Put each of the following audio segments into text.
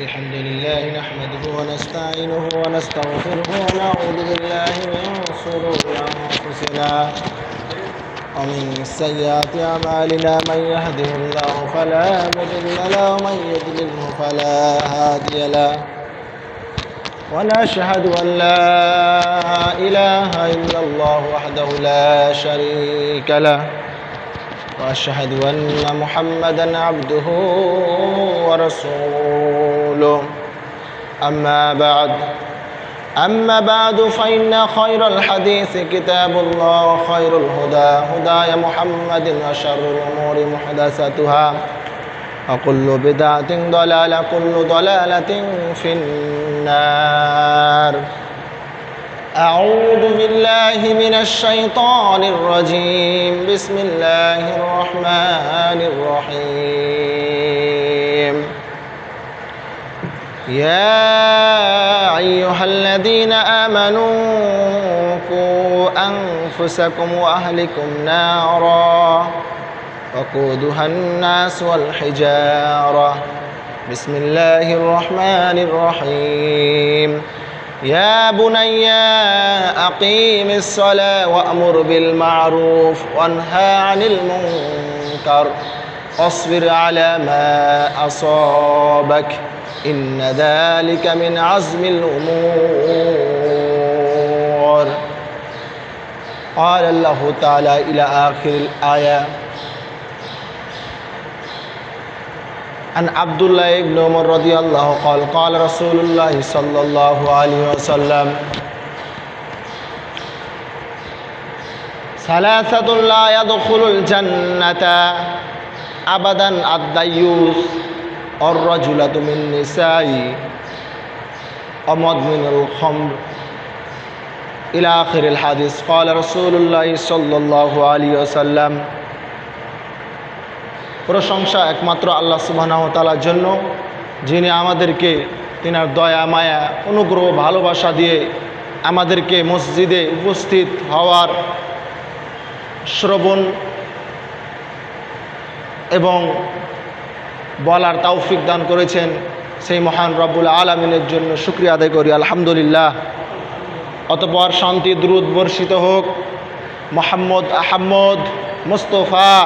الحمد لله نحمده ونستعينه ونستغفره ونعوذ بالله من شرور أنفسنا ومن سيئات أعمالنا من يهده الله فلا مضل له ومن يضلله فلا هادي له ونشهد أن لا إله إلا الله وحده لا شريك له وأشهد أن محمدًا عبده ورسوله أما بعد فإن خير الحديث كتاب الله وخير الهدى هدى محمد وشر الأمور محدثاتها وكل بدعة ضلالة كل ضلالة في النار أعوذ بالله من الشيطان الرجيم بسم الله الرحمن الرحيم يا أيها الذين آمنوا قوا أنفسكم وأهلكم نارا وقودها الناس والحجارة بسم الله الرحمن الرحيم يا بني أقيم الصلاة وأمر بالمعروف وانهى عن المنكر واصبر على ما أصابك إن ذلك من عزم الأمور قال الله تعالى إلى آخر الآية عن عبد الله بن عمر رضي الله قال قال رسول الله صلى الله عليه وسلم ثلاثة لا يدخل الجنة أبدا الديوث الرجلة من نساء ومدمن الخمر إلى آخر الحديث قال رسول الله صلى الله عليه وسلم প্রশংসা একমাত্র আল্লাহ সুবহানাহু ওয়া তাআলার জন্য, যিনি আমাদেরকে তিনার দয়া মায়া অনুগ্রহ ভালোবাসা দিয়ে আমাদেরকে মসজিদে উপস্থিত হওয়ার শ্রবণ এবং বলার তৌফিক দান করেছেন। সেই মহান রব্বুল আলামিনের জন্য শুকরিয়া আদায় করি আলহামদুলিল্লাহ। অতঃপর শান্তি দ্রুত বর্ষিত হোক মুহাম্মদ আহমদ মুস্তাফা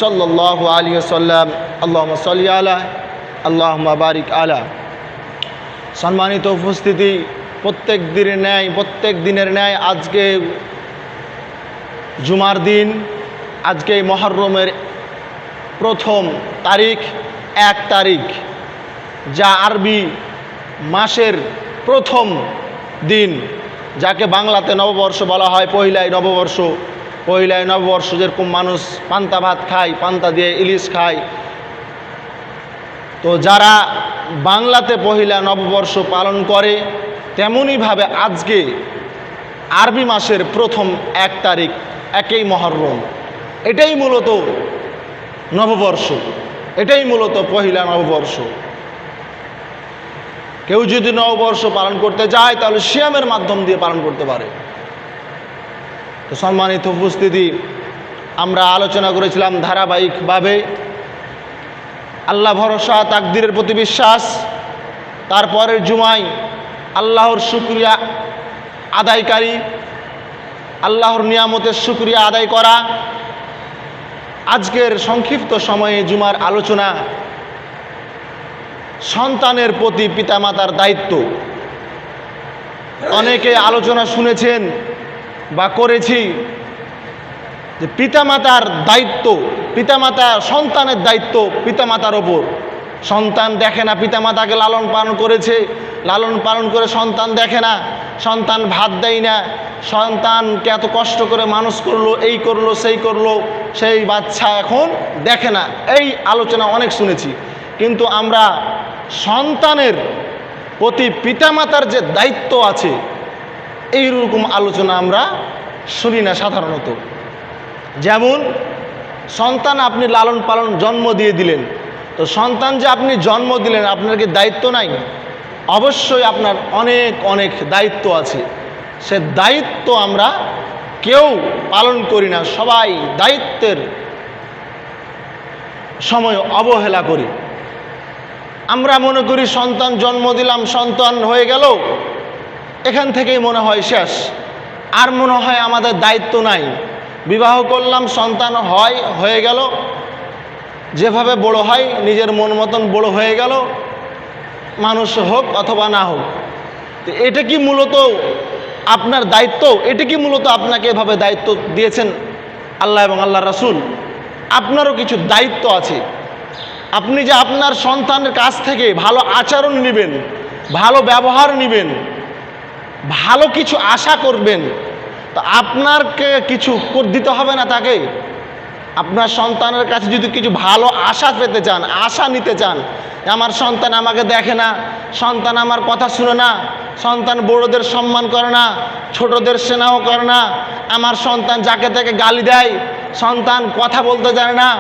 সাল্লাল্লাহু আলাইহি ওয়াসাল্লাম। আল্লাহুম্মা সাল্লি আলা আল্লাহুম্মা বারিক আলা। সম্মানিত উপস্থিতি, প্রত্যেক দিনের ন্যায় আজকে জুমার দিন, আজকে মুহররমের প্রথম তারিখ 1 তারিখ, যা আরবি মাসের প্রথম দিন, যাকে বাংলাতে নববর্ষ বলা হয়। পহিলাই নববর্ষ যেরকম মানুষ পান্তা ভাত খায়, পান্তা দিয়ে ইলিশ খায়, তো যারা বাংলাতে পহিলা নববর্ষ পালন করে তেমনইভাবে আজকে আরবি মাসের প্রথম 1 তারিখ, 1 মুহররম, এটাই মূলত নববর্ষ, এটাই মূলত পহিলা নববর্ষ। কেউ যদি নববর্ষ পালন করতে চায় তাহলে সিয়ামের মাধ্যম দিয়ে পালন করতে পারে। তো সম্মানিত উপস্থিতি, আমরা আলোচনা করেছিলাম ধারাবাহিকভাবে আল্লাহ ভরসা, তাকদীরের প্রতি বিশ্বাস। তারপরের জুমায় আল্লাহর শুকরিয়া আদায়কারী, আল্লাহর নিয়ামতের শুকরিয়া আদায় করা। আজকের সংক্ষিপ্ত সময়ে জুমার আলোচনা সন্তানের প্রতি পিতামাতার দায়িত্ব। অনেকে আলোচনা শুনেছেন বা করেছি যে পিতামাতার দায়িত্ব, সন্তানের দায়িত্ব পিতামাতার ওপর। সন্তান দেখে না পিতামাতাকে লালন পালন করেছে, লালন পালন করে সন্তান দেখে না, সন্তান ভাত দেয় না, সন্তানকে এত কষ্ট করে মানুষ করলো, এই করলো সেই করলো, সেই বাচ্চা এখন দেখে না। এই আলোচনা অনেক শুনেছি, কিন্তু আমরা সন্তানের প্রতি পিতামাতার যে দায়িত্ব আছে এইরকম আলোচনা আমরা শুনি না সাধারণত। যেমন সন্তান আপনি লালন পালন জন্ম দিয়ে দিলেন, তো সন্তান যে আপনি জন্ম দিলেন, আপনার কি দায়িত্ব নাই? অবশ্যই আপনার অনেক অনেক দায়িত্ব আছে। সে দায়িত্ব আমরা কেউ পালন করি না, সবাই দায়িত্বের সময় অবহেলা করি। আমরা মনে করি সন্তান জন্ম দিলাম, সন্তান হয়ে গেল, এখান থেকেই মনে হয় শেষ, আর মনে হয় আমাদের দায়িত্ব নাই। বিবাহ করলাম, সন্তান হয়ে গেল, যেভাবে বড় হয় নিজের মন মতন বড় হয়ে গেল, মানুষ হোক অথবা না হোক। তো এটা কি মূলত আপনার দায়িত্ব? এটা কি মূলত আপনাকে এভাবে দায়িত্ব দিয়েছেন আল্লাহ এবং আল্লাহ রাসূল? আপনারও কিছু দায়িত্ব আছে। আপনি যে আপনার সন্তানের কাছ থেকে ভালো আচরণ নেবেন, ভালো ব্যবহার নেবেন, ভালো কিছু আশা করবেন, তো আপনারকে কিছু দিতে হবে না তাকে? আপনার সন্তানের কাছে যদি কিছু ভালো আশা পেতে চান, আশা নিতে চান, আমার সন্তান আমাকে দেখে না, সন্তান আমার কথা শুনে না, সন্তান বড়দের সম্মান করে না, ছোটদের স্নেহ করে না, আমার সন্তান যাকে তাকে গালি দেয়, সন্তান কথা বলতে জানে না,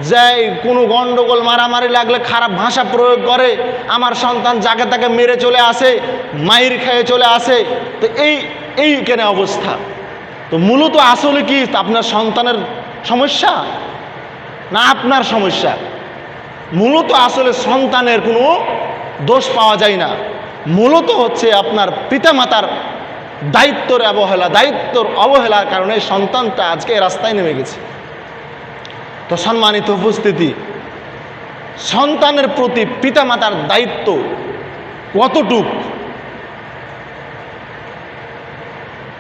যে কোনো গণ্ডগোল মারামারি লাগলে খারাপ ভাষা প্রয়োগ করে, আমার সন্তান যাকে তাকে মেরে চলে আসে, মাইর খেয়ে চলে আসে, তো এই কেন অবস্থা? তো মূলত আসলে কি আপনার সন্তানের সমস্যা না আপনার সমস্যা? মূলত আসলে সন্তানের কোনো দোষ পাওয়া যায় না, মূলত হচ্ছে আপনার পিতামাতার দায়িত্বর অবহেলার কারণে সন্তানটা আজকে রাস্তায় নেমে গেছে। তো সম্মানিত উপস্থিতি, সন্তানের প্রতি পিতামাতার দায়িত্ব কতটুক,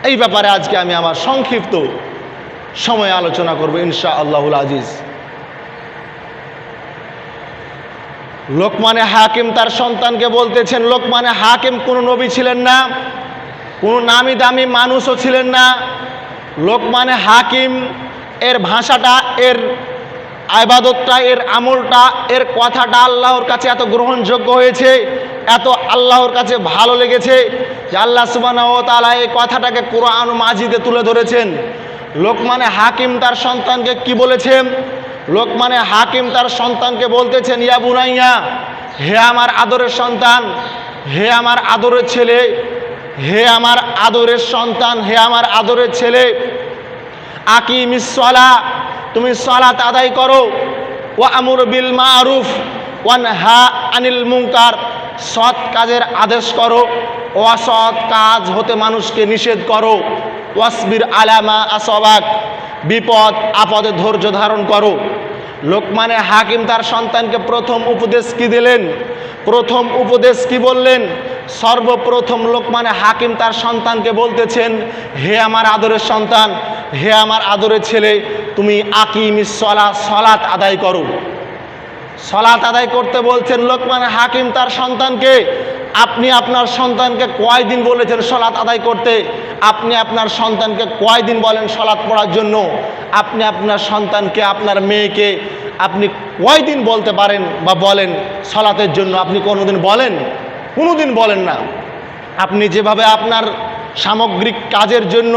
এই ব্যাপারে আজকে আমি আমার সংক্ষিপ্ত সময়ে আলোচনা করব ইনশাআল্লাহুল আজিজ। লোকমানে হাকিম তার সন্তানকে বলতেছেন, লোকমানে হাকিম কোনো নবী ছিলেন না, কোনো নামি দামি মানুষও ছিলেন না। লোকমানে হাকিম এর ভাষাটা, এর ইবাদতটা, এর আমলটা, এর কথাটা আল্লাহর কাছে এত গ্রহণযোগ্য হয়েছে, এত আল্লাহর কাছে ভালো লেগেছে যে আল্লাহ সুবহানাহু ওয়া তাআলা এই কথাটাকে কোরআন মাজিদে তুলে ধরেছেন। লোকমানে হাকিম তার সন্তানকে কি বলেছেন? লোকমানে হাকিম তার সন্তানকে বলতেছেন, ইয়া বুনাইয়া, হে আমার আদরের সন্তান, হে আমার আদরের ছেলে, হে আমার আদরের সন্তান, হে আমার আদরের ছেলে, আকিমিস সালাহ, তুমি সালাত আদায় করো, ওয়া আমুর বিল মারুফ ওয়ানহা আনিল মুনকার, সৎ কাজের আদেশ করো, অসৎ কাজ হতে মানুষকে নিষেধ করো, ওয়াসবির আলামা আসবাক, বিপদ আপদে ধৈর্য ধারণ করো। লোকমানে হাকিম তার সন্তানকে প্রথম উপদেশ কি দিলেন? প্রথম উপদেশ কি বললেন? সর্বপ্রথম লোকমানে হাকিম তার সন্তানকে বলতেছেন, হে আমার আদরের সন্তান, হে আমার আদরের ছেলে, তুমি আকিমিস সালাহ, সালাত আদায় করো। সালাত আদায় করতে বলছেন লোকমানে হাকিম তার সন্তানকে। আপনি আপনার সন্তানকে কয়দিন বলেছেন সালাত আদায় করতে? আপনি আপনার সন্তানকে কয়দিন বলেন সালাত পড়ার জন্য? আপনি আপনার সন্তানকে, আপনার মেয়েকে আপনি কয়দিন বলতে পারেন বা বলেন সালাতের জন্য? আপনি কোনোদিন বলেন? কোনোদিন বলেন না। আপনি যেভাবে আপনার সামগ্রিক কাজের জন্য,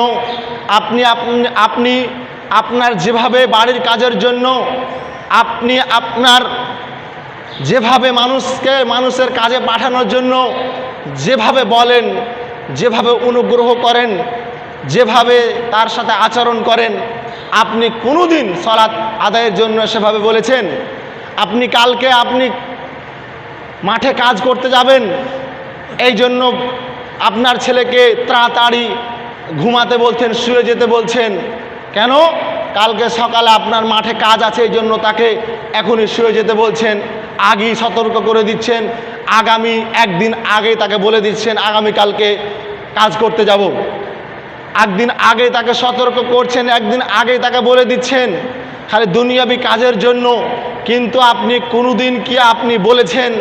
আপনি আপনার যেভাবে বাড়ির কাজের জন্য, আপনি আপনার যেভাবে মানুষের কাজে পাঠানোর জন্য যেভাবে বলেন, যেভাবে অনুগ্রহ করেন, যেভাবে তার সাথে আচরণ করেন, আপনি কোনোদিন সালাত আদায়ের জন্য সেভাবে বলেছেন? কালকে আপনি মাঠে কাজ করতে যাবেন, এই জন্য আপনার ছেলেকে তাড়াতাড়ি ঘুমাতে বলছেন, শুয়ে যেতে বলছেন। কেন? কালকে সকালে আপনার মাঠে কাজ আছে, এই জন্য তাকে এখনই শুয়ে যেতে বলছেন, আগেই সতর্ক করে দিচ্ছেন, আগামী একদিন আগে তাকে বলে দিচ্ছেন আগামীকালকে কাজ করতে যাব। একদিন আগে তাকে সতর্ক করছেন, একদিন আগে তাকে বলে দিচ্ছেন, খালি দুনিয়াবি কাজের জন্য। কিন্তু আপনি কোনোদিন কি আপনি বলেছেন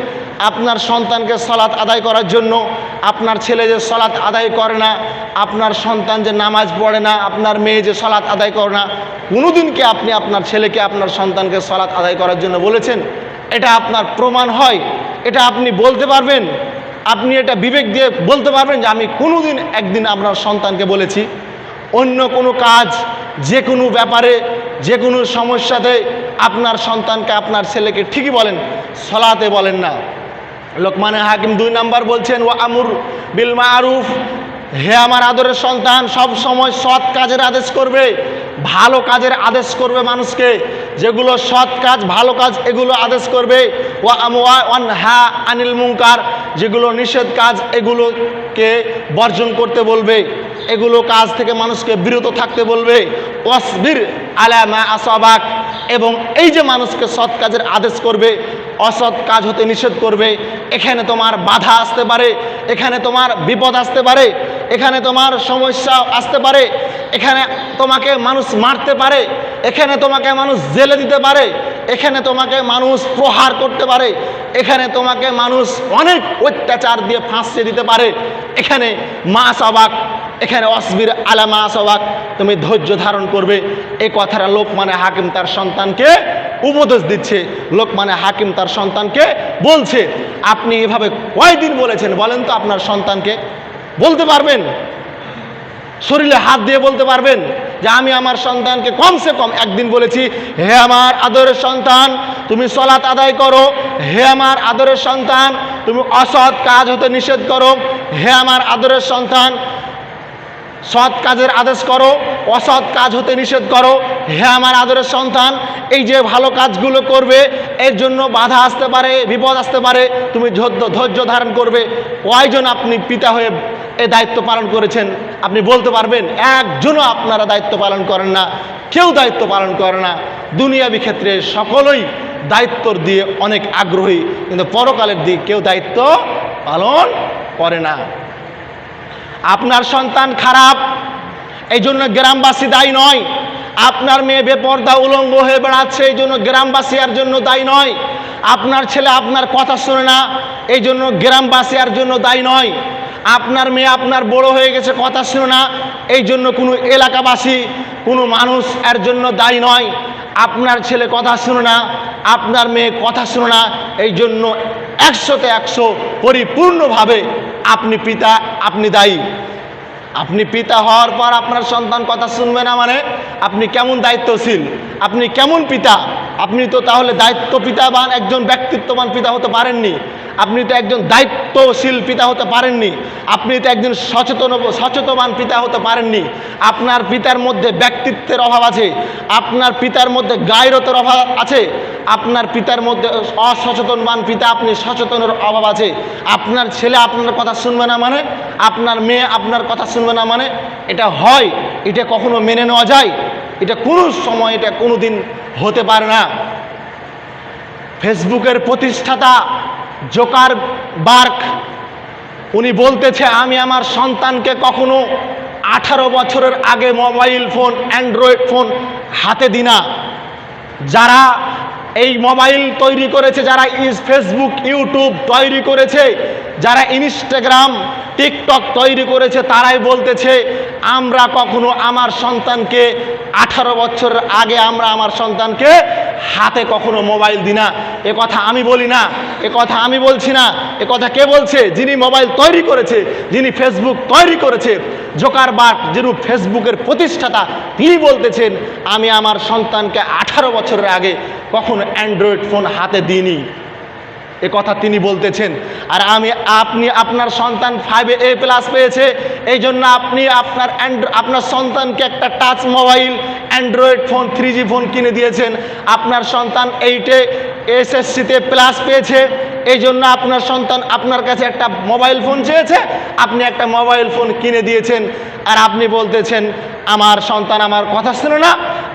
আপনার সন্তানকে সালাত আদায় করার জন্য? আপনার ছেলে যে সালাত আদায় করে না, আপনার সন্তান যে নামাজ পড়ে না, আপনার মেয়ে যে সালাত আদায় করে না, কোনোদিন কি আপনি আপনার ছেলেকে, আপনার সন্তানকে সালাত আদায় করার জন্য বলেছেন? এটা আপনার প্রমাণ হয়? এটা আপনি বলতে পারবেন? আপনি এটা বিবেক দিয়ে বলতে পারবেন যে আমি কোনোদিন একদিন আপনার সন্তানকে বলেছি? অন্য কোনো কাজ, যে কোনো ব্যাপারে, যে কোনো সমস্যাতে আপনার সন্তানকে, আপনার ছেলেকে ঠিকই বলেন, সালাতে বলেন না। লোকমানে হাকিম 2 নাম্বার বলছেন, ওয়া আমুর বিল মারুফ, হে আমার আদরের সন্তান, সব সময় সৎ কাজের আদেশ করবে, ভালো কাজের আদেশ করবে মানুষকে। যেগুলো সৎ কাজ ভালো কাজ এগুলো আদেশ করবে, ওয়ানহা আনিল মুনকার যেগুলো নিষেধ কাজ এগুলোকে বর্জন করতে বলবে, এগুলো কাজ থেকে মানুষকে বিরত থাকতে বলবে। ওয়াসবির আলা মা আসাবাক এবং এই যে মানুষকে সৎ কাজের আদেশ করবে, অসৎ কাজ হতে নিষেধ করবে, এখানে তোমার বাধা আসতে পারে, এখানে তোমার বিপদ আসতে পারে, এখানে তোমার সমস্যা আসতে পারে, এখানে তোমাকে মানুষ মারতে পারে, এখানে তোমাকে মানুষ জেলে দিতে পারে, এখানে তোমাকে মানুষ প্রহার করতে পারে, এখানে তোমাকে মানুষ অনেক অত্যাচার দিয়ে ফাঁসিয়ে দিতে পারে। এখানে মা সবাক, এখানে অসবির আলা মা সবাক, তুমি ধৈর্য ধারণ করবে। এই কথাটা লোকমানে হাকিম তার সন্তানকে উপদেশ দিচ্ছে, লোকমানে হাকিম তার সন্তানকে বলছে। আপনি এভাবে কয়দিন বলেছেন বলেন তো আপনার সন্তানকে? বলতে পারবেন? শরীরে হাত দিয়ে বলতে পারবেন যে আমি আমার সন্তানকে কমসে কম একদিন বলেছি, হে আমার আদরের সন্তান তুমি সলাত আদায় করো, হে আমার আদরের সন্তান তুমি অসৎ কাজ হতে নিষেধ করো, হে আমার আদরের সন্তান সৎ কাজের আদেশ করো, অসৎ কাজ হতে নিষেধ করো, হে আমার আদরের সন্তান এই যে ভালো কাজগুলো করবে এর জন্য বাধা আসতে পারে, বিপদ আসতে পারে, তুমি ধৈর্য ধারণ করবে। কয়জন আপনি পিতা হয়ে এই দায়িত্ব পালন করেছেন? আপনি বলতে পারবেন? একজনও আপনারা দায়িত্ব পালন করেন না, কেউ দায়িত্ব পালন করে না। দুনিয়াবী ক্ষেত্রে সকলেই দায়িত্বর দিয়ে অনেক আগ্রহী, কিন্তু পরকালের দিকে কেউ দায়িত্ব পালন করে না। আপনার সন্তান খারাপ এই জন্য গ্রামবাসী দায়ী নয়, আপনার মেয়ে বেপর্দা উলঙ্গ হয়ে বেড়াচ্ছে এই জন্য গ্রামবাসী আর জন্য দায়ী নয়, আপনার ছেলে আপনার কথা শোনে না এই জন্য গ্রামবাসী আর জন্য দায়ী নয়, আপনার মেয়ে আপনার বড় হয়ে গেছে কথা শোনে না এই জন্য কোনো এলাকাবাসী কোনো মানুষ এর জন্য দায়ী নয়। আপনার ছেলে কথা শুনে না, আপনার মেয়ে কথা শুনে না এই জন্য 100-তে 100 পরিপূর্ণভাবে আপনি পিতা, আপনি দায়ী। আপনি পিতা হওয়ার পর আপনার সন্তান কথা শুনবে না মানে আপনি কেমন দায়িত্বশীল, আপনি কেমন পিতা? আপনি তো তাহলে দায়িত্ব পিতাবান একজন ব্যক্তিত্ববান পিতা হতে পারেননি, আপনি তো একজন দায়িত্বশীল পিতা হতে পারেননি, আপনি তো একজন সচেতনবান পিতা হতে পারেননি। আপনার পিতার মধ্যে ব্যক্তিত্বের অভাব আছে, আপনার পিতার মধ্যে গায়রতের অভাব আছে, আপনার পিতার মধ্যে অসচেতনবান পিতা, আপনি সচেতনের অভাব আছে। আপনার ছেলে আপনার কথা শুনবে না মানে, আপনার মেয়ে আপনার কথা শুনবে না মানে এটা হয়? এটা কখনো মেনে নেওয়া যায়? এটা কোনো সময়, এটা কোনো দিন হতে পারে না। ফেসবুকের প্রতিষ্ঠাতা জুকারবার্গ উনি বলতেছে আমি আমার সন্তানকে কখনো 18 বছরের আগে মোবাইল ফোন, অ্যান্ড্রয়েড ফোন হাতে দিই না। যারা এই মোবাইল তৈরি করেছে, যারা ফেসবুক ইউটিউব তৈরি করেছে, যারা ইনস্টাগ্রাম টিকটক তৈরি করেছে তারাই বলতেছে আমরা কখনো আমার সন্তানকে 18 বছরের আগে আমরা আমার সন্তানকে হাতে কখনো মোবাইল দিই না। এ কথা আমি বলি না, এ কথা আমি বলছি না, এ কথা কে বলছে? যিনি মোবাইল তৈরি করেছে, যিনি ফেসবুক তৈরি করেছে, জুকারবার্গ যিনি ফেসবুকের প্রতিষ্ঠাতা, তিনি বলতেছেন আমি আমার সন্তানকে 18 বছরের আগে কখনো অ্যান্ড্রয়েড ফোন হাতে দিইনি। এ কথা তিনি বলতেছেন। আর আপনি আপনার সন্তান 5A+ পেয়েছে এই জন্য আপনি আপনার সন্তানকে একটা touch mobile, Android phone, 3G phone কিনে দিয়েছেন। আপনার সন্তান 8-এ SSC-তে প্লাস পেয়েছে এই জন্য আপনার সন্তান আপনার কাছে একটা মোবাইল ফোন চেয়েছে, আপনি একটা মোবাইল ফোন কিনে দিয়েছেন। আর আপনি বলতেছেন আমার সন্তান আমার কথা শুনে না,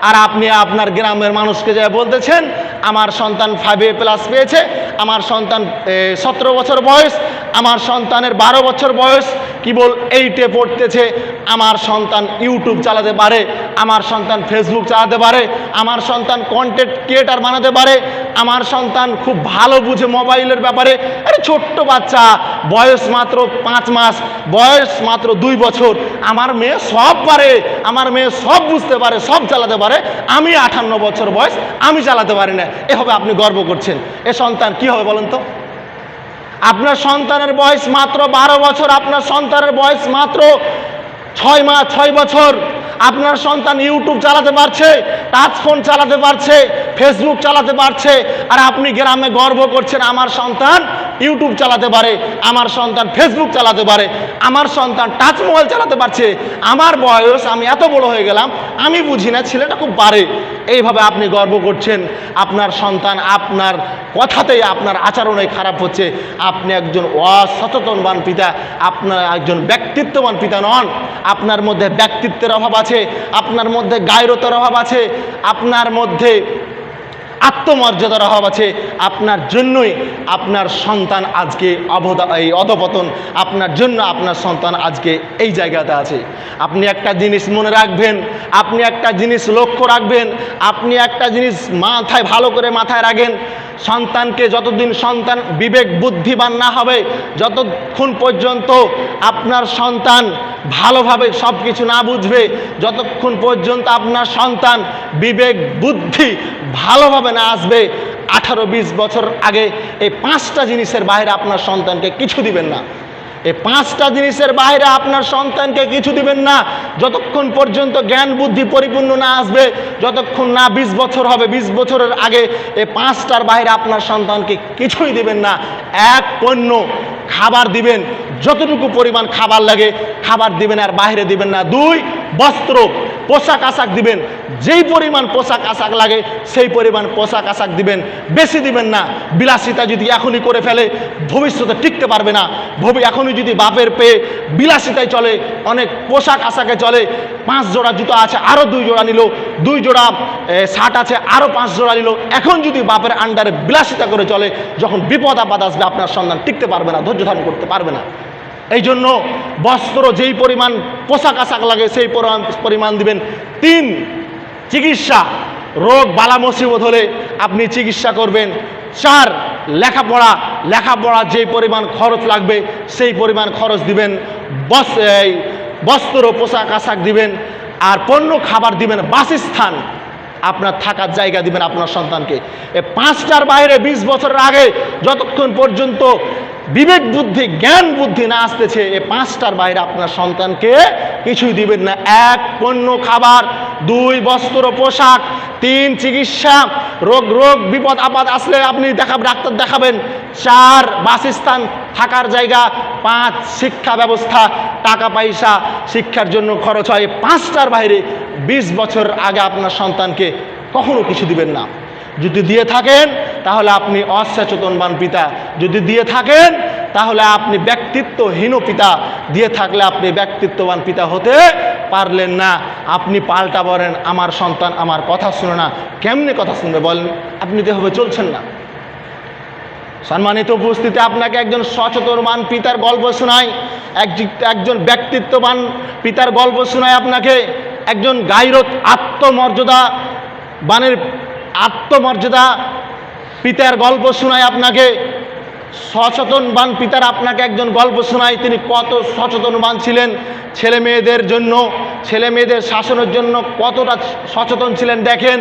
আর আপনি আপনার গ্রামের মানুষকে যা বলতেছেন আমার সন্তান 5A+ পেয়েছে, আমার সন্তান 17 বছর বয়স, আমার সন্তানের 12 বছর বয়স, কেবল 8-এ পড়তেছে, আমার সন্তান ইউটিউব চালাতে পারে, আমার সন্তান ফেসবুক চালাতে পারে, আমার সন্তান কন্টেন্ট ক্রিয়েটার বানাতে পারে, আমার সন্তান খুব ভালো বুঝে মোবাইলের ব্যাপারে। আরে ছোট্ট বাচ্চা, বয়স মাত্র 5 মাস, বয়স মাত্র 2 বছর, আমার মেয়ে সব পারে, আমার মেয়ে সব বুঝতে পারে, সব চালাতে পারে। আমি 58 বছর বয়স, আমি চালাতে পারি না, এভাবে আপনি গর্ব করছেন। এ সন্তান কি হবে বলেন তো? আপনার সন্তানের বয়স মাত্র 12 বছর, আপনার সন্তানের বয়স মাত্র 6 বছর, আপনার সন্তান ইউটিউব চালাতে পারছে, টাচ ফোন চালাতে পারছে, ফেসবুক চালাতে পারছে, আর আপনি গ্রামে গর্ব করছেন আমার সন্তান ইউটিউব চালাতে পারে, আমার সন্তান ফেসবুক চালাতে পারে, আমার সন্তান টাচ মোবাইল চালাতে পারছে, আমার বয়স, আমি এত বড় হয়ে গেলাম, আমি বুঝি না, ছেলেটা খুব পারে। এইভাবে আপনি গর্ব করছেন, আপনার সন্তান আপনার কথাতেই, আপনার আচরণে খারাপ হচ্ছে। আপনি একজন অসচেতনবান পিতা, আপনার একজন ব্যক্তিত্ববান পিতা নন। আপনার মধ্যে ব্যক্তিত্বের অভাব আছে, আপনার মধ্যে গায়রতের অভাব আছে, আপনার মধ্যে আত্মমর্যাদার অভাব আছে। আপনার জন্যই আপনার সন্তান আজকে অধপতন, আপনার জন্য আপনার সন্তান আজকে এই জায়গাতে আছে। আপনি একটা জিনিস মনে রাখবেন, আপনি একটা জিনিস লক্ষ্য রাখবেন, আপনি একটা জিনিস মাথায় ভালো করে মাথায় রাখেন, সন্তানকে যতদিন সন্তান বিবেক বুদ্ধিমান না হবে, যতক্ষণ পর্যন্ত আপনার সন্তান ভালোভাবে সব কিছু না বুঝবে, যতক্ষণ পর্যন্ত আপনার সন্তান বিবেক বুদ্ধি ভালোভাবে না আসবে, 18-20 বছর আগে এই 5টা জিনিসের বাইরে আপনার সন্তানকে কিছু দিবেন না। এই 5টা জিনিসের বাইরে আপনার সন্তানকে কিছু দিবেন না যতক্ষণ পর্যন্ত জ্ঞান বুদ্ধি পরিপূর্ণ না আসবে, যতক্ষণ না 20 বছর হবে। 20 বছরের আগে এই 5টার বাইরে আপনার সন্তানকে কিছুই দিবেন না। এক, পণ্য খাবার দিবেন, যতটুকু পরিমাণ খাবার লাগে খাবার দিবেন, আর বাইরে দিবেন না। 2, বস্ত্র পোশাক আশাক দিবেন, যেই পরিমাণ পোশাক আশাক লাগে সেই পরিমাণ পোশাক আশাক দিবেন, বেশি দিবেন না। বিলাসিতা যদি এখনই করে ফেলে ভবিষ্যতে টিকতে পারবে না। এখনই যদি বাপের পেয়ে বিলাসিতায় চলে, অনেক পোশাক আশাকে চলে, 5 জোড়া জুতো আছে আরও 2 জোড়া নিল, 2 জোড়া শার্ট আছে আরও 5 জোড়া নিল, এখন যদি বাপের আন্ডারে বিলাসিতা করে চলে, যখন বিপদ আপদ আসবে আপনার সন্তান টিকতে পারবে না, ধৈর্য ধারণ করতে পারবে না। এই জন্য বস্ত্র যেই পরিমাণ পোশাক আশাক লাগে সেই পরিমাণ দিবেন। 3, চিকিৎসা, রোগ বালা মুসিবত হলে আপনি চিকিৎসা করবেন। 4, লেখাপড়া যেই পরিমাণ খরচ লাগবে সেই পরিমাণ খরচ দিবেন। বস্ত্র পোশাক আশাক দিবেন, আর পণ্য খাবার দিবেন। বাসস্থান, আপনার থাকার জায়গা দিবেন আপনার সন্তানকে। এই 5টার বাইরে 20 বছরের আগে যতক্ষণ পর্যন্ত বিবেক বুদ্ধি জ্ঞান বুদ্ধি না আসতেছে, এই 5টার বাইরে আপনার সন্তানকে কিছুই দিবেন না। 1, পণ্য খাবার, 2, বস্ত্র পোশাক, 3, চিকিৎসা, রোগ বিপদ আপদ আসলে আপনি ডাক্তার দেখাবেন। 4, বাসস্থান থাকার জায়গা। 5, শিক্ষা ব্যবস্থা, টাকা পয়সা শিক্ষার জন্য খরচ হয়। 5টার বাইরে 20 বছর আগে আপনার সন্তানকে কখনো কিছু দিবেন না। যদি দিয়ে থাকেন তাহলে আপনি অসচেতনবান পিতা, যদি দিয়ে থাকেন তাহলে আপনি ব্যক্তিত্বহীন পিতা, দিয়ে থাকলে আপনি ব্যক্তিত্ববান পিতা হতে পারলেন না। আপনি পাল্টা বলেন আমার সন্তান আমার কথা শুনে না, কেমনে কথা শুনবে বলেন? আপনি তো এভাবে চলছেন না। সম্মানিত উপস্থিতি, আপনাকে একজন সচেতনবান পিতার গল্প শোনাই, একজন ব্যক্তিত্ববান পিতার গল্প শোনায় আপনাকে, একজন গায়রত আত্মমর্যাদা পিতার গল্প শোনায় আপনাকে, সচেতনবান পিতার আপনাকে একজন গল্প শোনায়। তিনি কত সচেতনবান ছিলেন, ছেলে মেয়েদের শাসনের জন্য কতটা সচেতন ছিলেন দেখেন।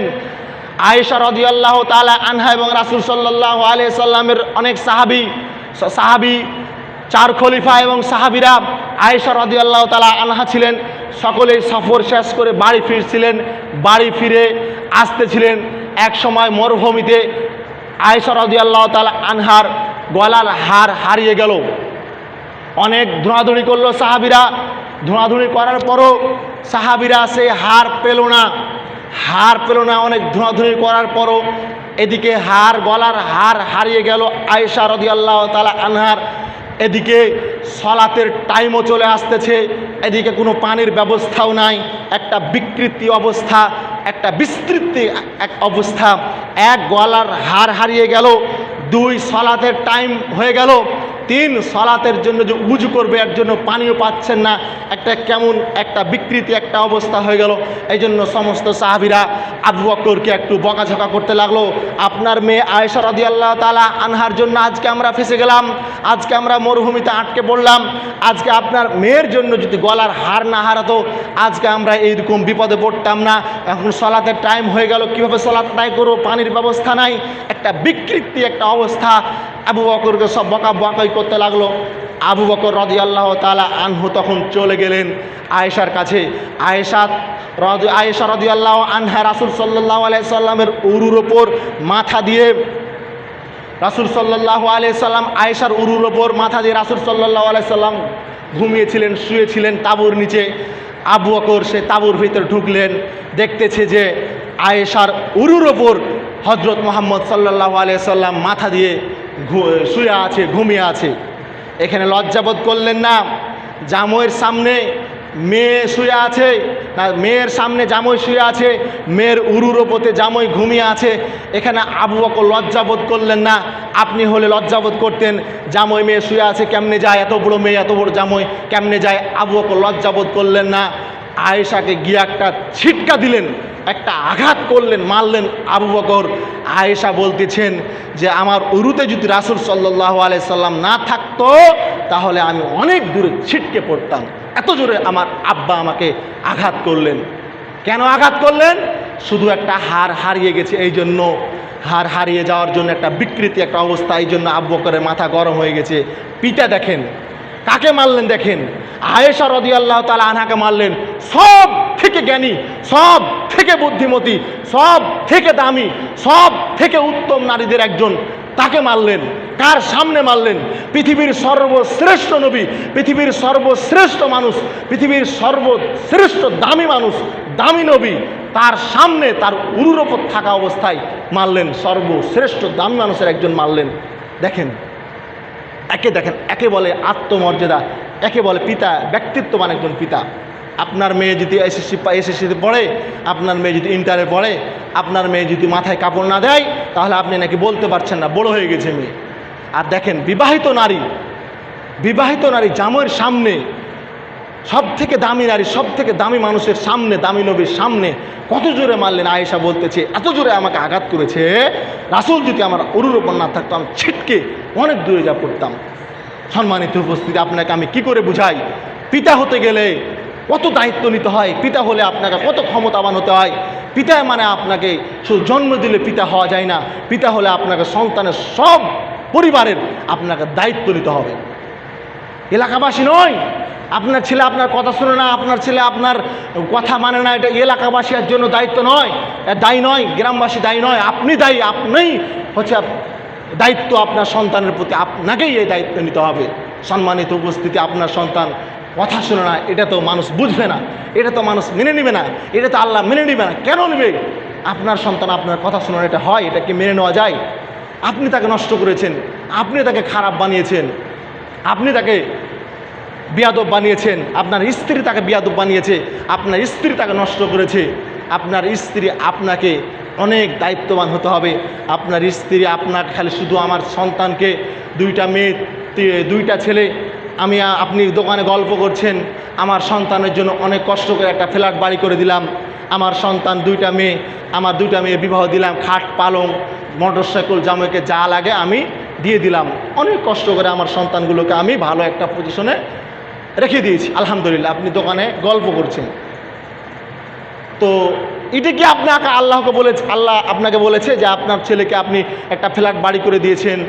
আয়েশা রাদিয়াল্লাহু তাআলা আনহা এবং রাসূল সাল্লাল্লাহু আলাইহি সাল্লামের অনেক সাহাবী 4 খলিফা এবং সাহাবীরা, আয়েশা রাদিয়াল্লাহু তাআলা আনহা ছিলেন, সকলেই সফর শেষ করে বাড়ি ফিরছিলেন। বাড়ি ফিরে আসতেছিলেন, এক সময় মরুভূমিতে আয়েশা রাদিয়াল্লাহু তাআলা আনহার গলার হার হারিয়ে গেল। অনেক ধোঁয়াধুঁড়ি করলো সাহাবীরা, ধোঁয়াধুঁড়ি করার পরও সাহাবীরা সেই হার পেল না। অনেক ধোঁয়াধুঁড়ি করার পরও এদিকে গলার হার হারিয়ে গেল আয়েশা রাদিয়াল্লাহু তাআলা আনহার। এদিকে সলাতের টাইমও চলে আসতেছে, এদিকে কোনো পানির ব্যবস্থাও নাই, একটা বিকৃতি অবস্থা, একটা বিস্তৃতি এক অবস্থা। 1, গলার হার হারিয়ে গেল, 2, সলাতের টাইম হয়ে গেল, 3, সলাতের জন্য যে উজু করবে এর জন্য পানিও পাচ্ছেন না, কেমন একটা বিকৃতি একটা অবস্থা হয়ে গেল। এই জন্য সমস্ত সাহাবীরা আবু বকরকে একটু বকাঝকা করতে লাগলো, আপনার মেয়ে আয়েশা রাদিয়াল্লাহু তাআলা আনহার জন্য আজকে আমরা ফেঁসে গেলাম, আজকে আমরা মরুভূমিতে আটকে পড়লাম, আজকে আপনার মেয়ের জন্য যদি গলার হার না হারাতো আজকে আমরা এইরকম বিপদে পড়তাম না। এখন সলাতের টাইম হয়ে গেল, কীভাবে সলাত আদায় করবো, পানির ব্যবস্থা নাই, একটা বিকৃতি একটা অবস্থা। আবু বকরকে সব বকাই করতে লাগলো। আবু বকর রাদিয়াল্লাহু তাআলা আনহু তখন চলে গেলেন আয়েশার কাছে। আয়েশা রাদিয়াল্লাহু আনহা রাসূল সাল্লাল্লাহু আলাইহি সাল্লামের উরুর ওপর মাথা দিয়ে রাসূল সাল্লাল্লাহু আলাইহি সাল্লাম আয়েশার উরুর ওপর মাথা দিয়ে রাসূল সাল্লাল্লাহু আলাইহি সাল্লাম ঘুমিয়েছিলেন, শুয়েছিলেন তাঁবুর নিচে। আবু বকর সে তাঁবুর ভিতরে ঢুকলেন, দেখতেছে যে আয়েশার উরুর ওপর হযরত মুহাম্মদ সাল্লাল্লাহু আলাইহি সাল্লাম মাথা দিয়ে শুয়ে আছে, ঘুমিয়ে আছে। এখানে লজ্জাবোধ করলেন না? জামাইয়ের সামনে মেয়ে শুয়ে আছে, না মেয়ের সামনে জামাই শুয়ে আছে, মেয়ের উরুর ওপরে জামাই ঘুমিয়ে আছে। এখানে আবু বকর লজ্জাবোধ করলেন না? আপনি হলে লজ্জাবোধ করতেন, জামাই মেয়ে শুয়ে আছে কেমনে যায়, এত বড় মেয়ে এত বড় জামাই কেমনে যায়। আবু বকর লজ্জাবোধ করলেন না, আয়েশাকে গিয়ে একটা ছিটকা দিলেন, একটা আঘাত করলেন, মারলেন আবু বকর। আয়েশা বলতেছেন যে আমার উরুতে যদি রাসূল সাল্লাল্লাহু আলাইহি সাল্লাম না থাকতো তাহলে আমি অনেক দূরে ছিটকে পড়তাম, এত জোরে আমার আব্বা আমাকে আঘাত করলেন। কেন আঘাত করলেন? শুধু একটা হাড় হারিয়ে গেছে, এই জন্য হাড় হারিয়ে যাওয়ার জন্য একটা বিকৃতি, একটা অবস্থা, এই জন্য আবু বকরের মাথা গরম হয়ে গেছে। পিতা দেখেন কাকে মারলেন, দেখেন আয়েশা রাদিয়াল্লাহু তাআলা আনহাকে মারলেন। সব থেকে জ্ঞানী, সব থেকে বুদ্ধিমতী, সব থেকে দামি, সব থেকে উত্তম নারীদের একজন, তাকে মারলেন। কার সামনে মারলেন? পৃথিবীর সর্বশ্রেষ্ঠ নবী, পৃথিবীর সর্বশ্রেষ্ঠ মানুষ, পৃথিবীর সর্বশ্রেষ্ঠ দামি মানুষ, দামি নবী, তার সামনে তার উরুর ওপর থাকা অবস্থায় মারলেন। সর্বশ্রেষ্ঠ দামি মানুষের একজন মারলেন। দেখেন দেখেন, একে বলে আত্মমর্যাদা, একে বলে পিতা, ব্যক্তিত্ববান একজন পিতা। আপনার মেয়ে যদি এসএসসিতে পড়ে, আপনার মেয়ে যদি ইন্টারে পড়ে, আপনার মেয়ে যদি মাথায় কাপড় না দেয়, তাহলে আপনি নাকি বলতে পারছেন না বড় হয়ে গেছে মেয়ে। আর দেখেন বিবাহিত নারী জামাইয়ের সামনে, সব থেকে দামি নারী, সব থেকে দামি মানুষের সামনে, দামি নবীর সামনে কত জোরে মারলেন। আয়েশা বলতেছে এত জোরে আমাকে আঘাত করেছে, রাসূল যদি আমার উরুর ওপর না থাকতো আমি ছিটকে অনেক দূরে যা পড়তাম। সম্মানিত উপস্থিতি, আপনাকে আমি কি করে বুঝাই? পিতা হতে গেলে কত দায়িত্ব নিতে হয়, পিতা হলে আপনাকে কত ক্ষমতাবান হতে হয়। পিতা মানে আপনাকে শুধু জন্ম দিলে পিতা হওয়া যায় না, পিতা হলে আপনাকে সন্তানের সব পরিবারের আপনাকে দায়িত্ব নিতে হবে। এলাকাবাসী নয়, আপনার ছেলে আপনার কথা শুনে না, আপনার ছেলে আপনার কথা মানে না, এটা এলাকাবাসীর জন্য দায়িত্ব নয়, দায়ী নয়, গ্রামবাসী দায়ী নয়, আপনি দায়ী। আপনিই হচ্ছে দায়িত্ব আপনার সন্তানের প্রতি, আপনাকেই এই দায়িত্ব নিতে হবে। সম্মানিত উপস্থিতি, আপনার সন্তান কথা শুনে না, এটা তো মানুষ বুঝবে না, এটা তো মানুষ মেনে নেবে না, এটা তো আল্লাহ মেনে নেবে না। কেন নেবে? আপনার সন্তান আপনার কথা শুনে এটা হয়, এটা কি মেনে নেওয়া যায়? আপনি তাকে নষ্ট করেছেন, আপনি তাকে খারাপ বানিয়েছেন, আপনি তাকে বিয়াদব বানিয়েছেন, আপনার স্ত্রী তাকে বিয়াদব বানিয়েছে, আপনার স্ত্রী তাকে নষ্ট করেছে। আপনার স্ত্রী আপনাকে অনেক দায়িত্ববান হতে হবে। আপনার স্ত্রী আপনাকে খালি শুধু আমার সন্তানকে, দুইটা মেয়ে দুইটা ছেলে, আপনি দোকানে গল্প করছেন, আমার সন্তানের জন্য অনেক কষ্ট করে একটা ফ্ল্যাট বাড়ি করে দিলাম, আমার সন্তান আমার দুইটা মেয়ে বিবাহ দিলাম, খাট পালং মোটরসাইকেল জামাইকে যা লাগে আমি দিয়ে দিলাম, অনেক কষ্ট করে আমার সন্তানগুলোকে আমি ভালো একটা পজিশনে রেখে দিয়েছি, আলহামদুলিল্লাহ। আপনি দোকানে গল্প করছেন, তো এটা কি আপনাকে আল্লাহ আপনাকে বলেছে যে আপনার ছেলেকে আপনি একটা ফ্ল্যাট বাড়ি করে দিয়েছেন,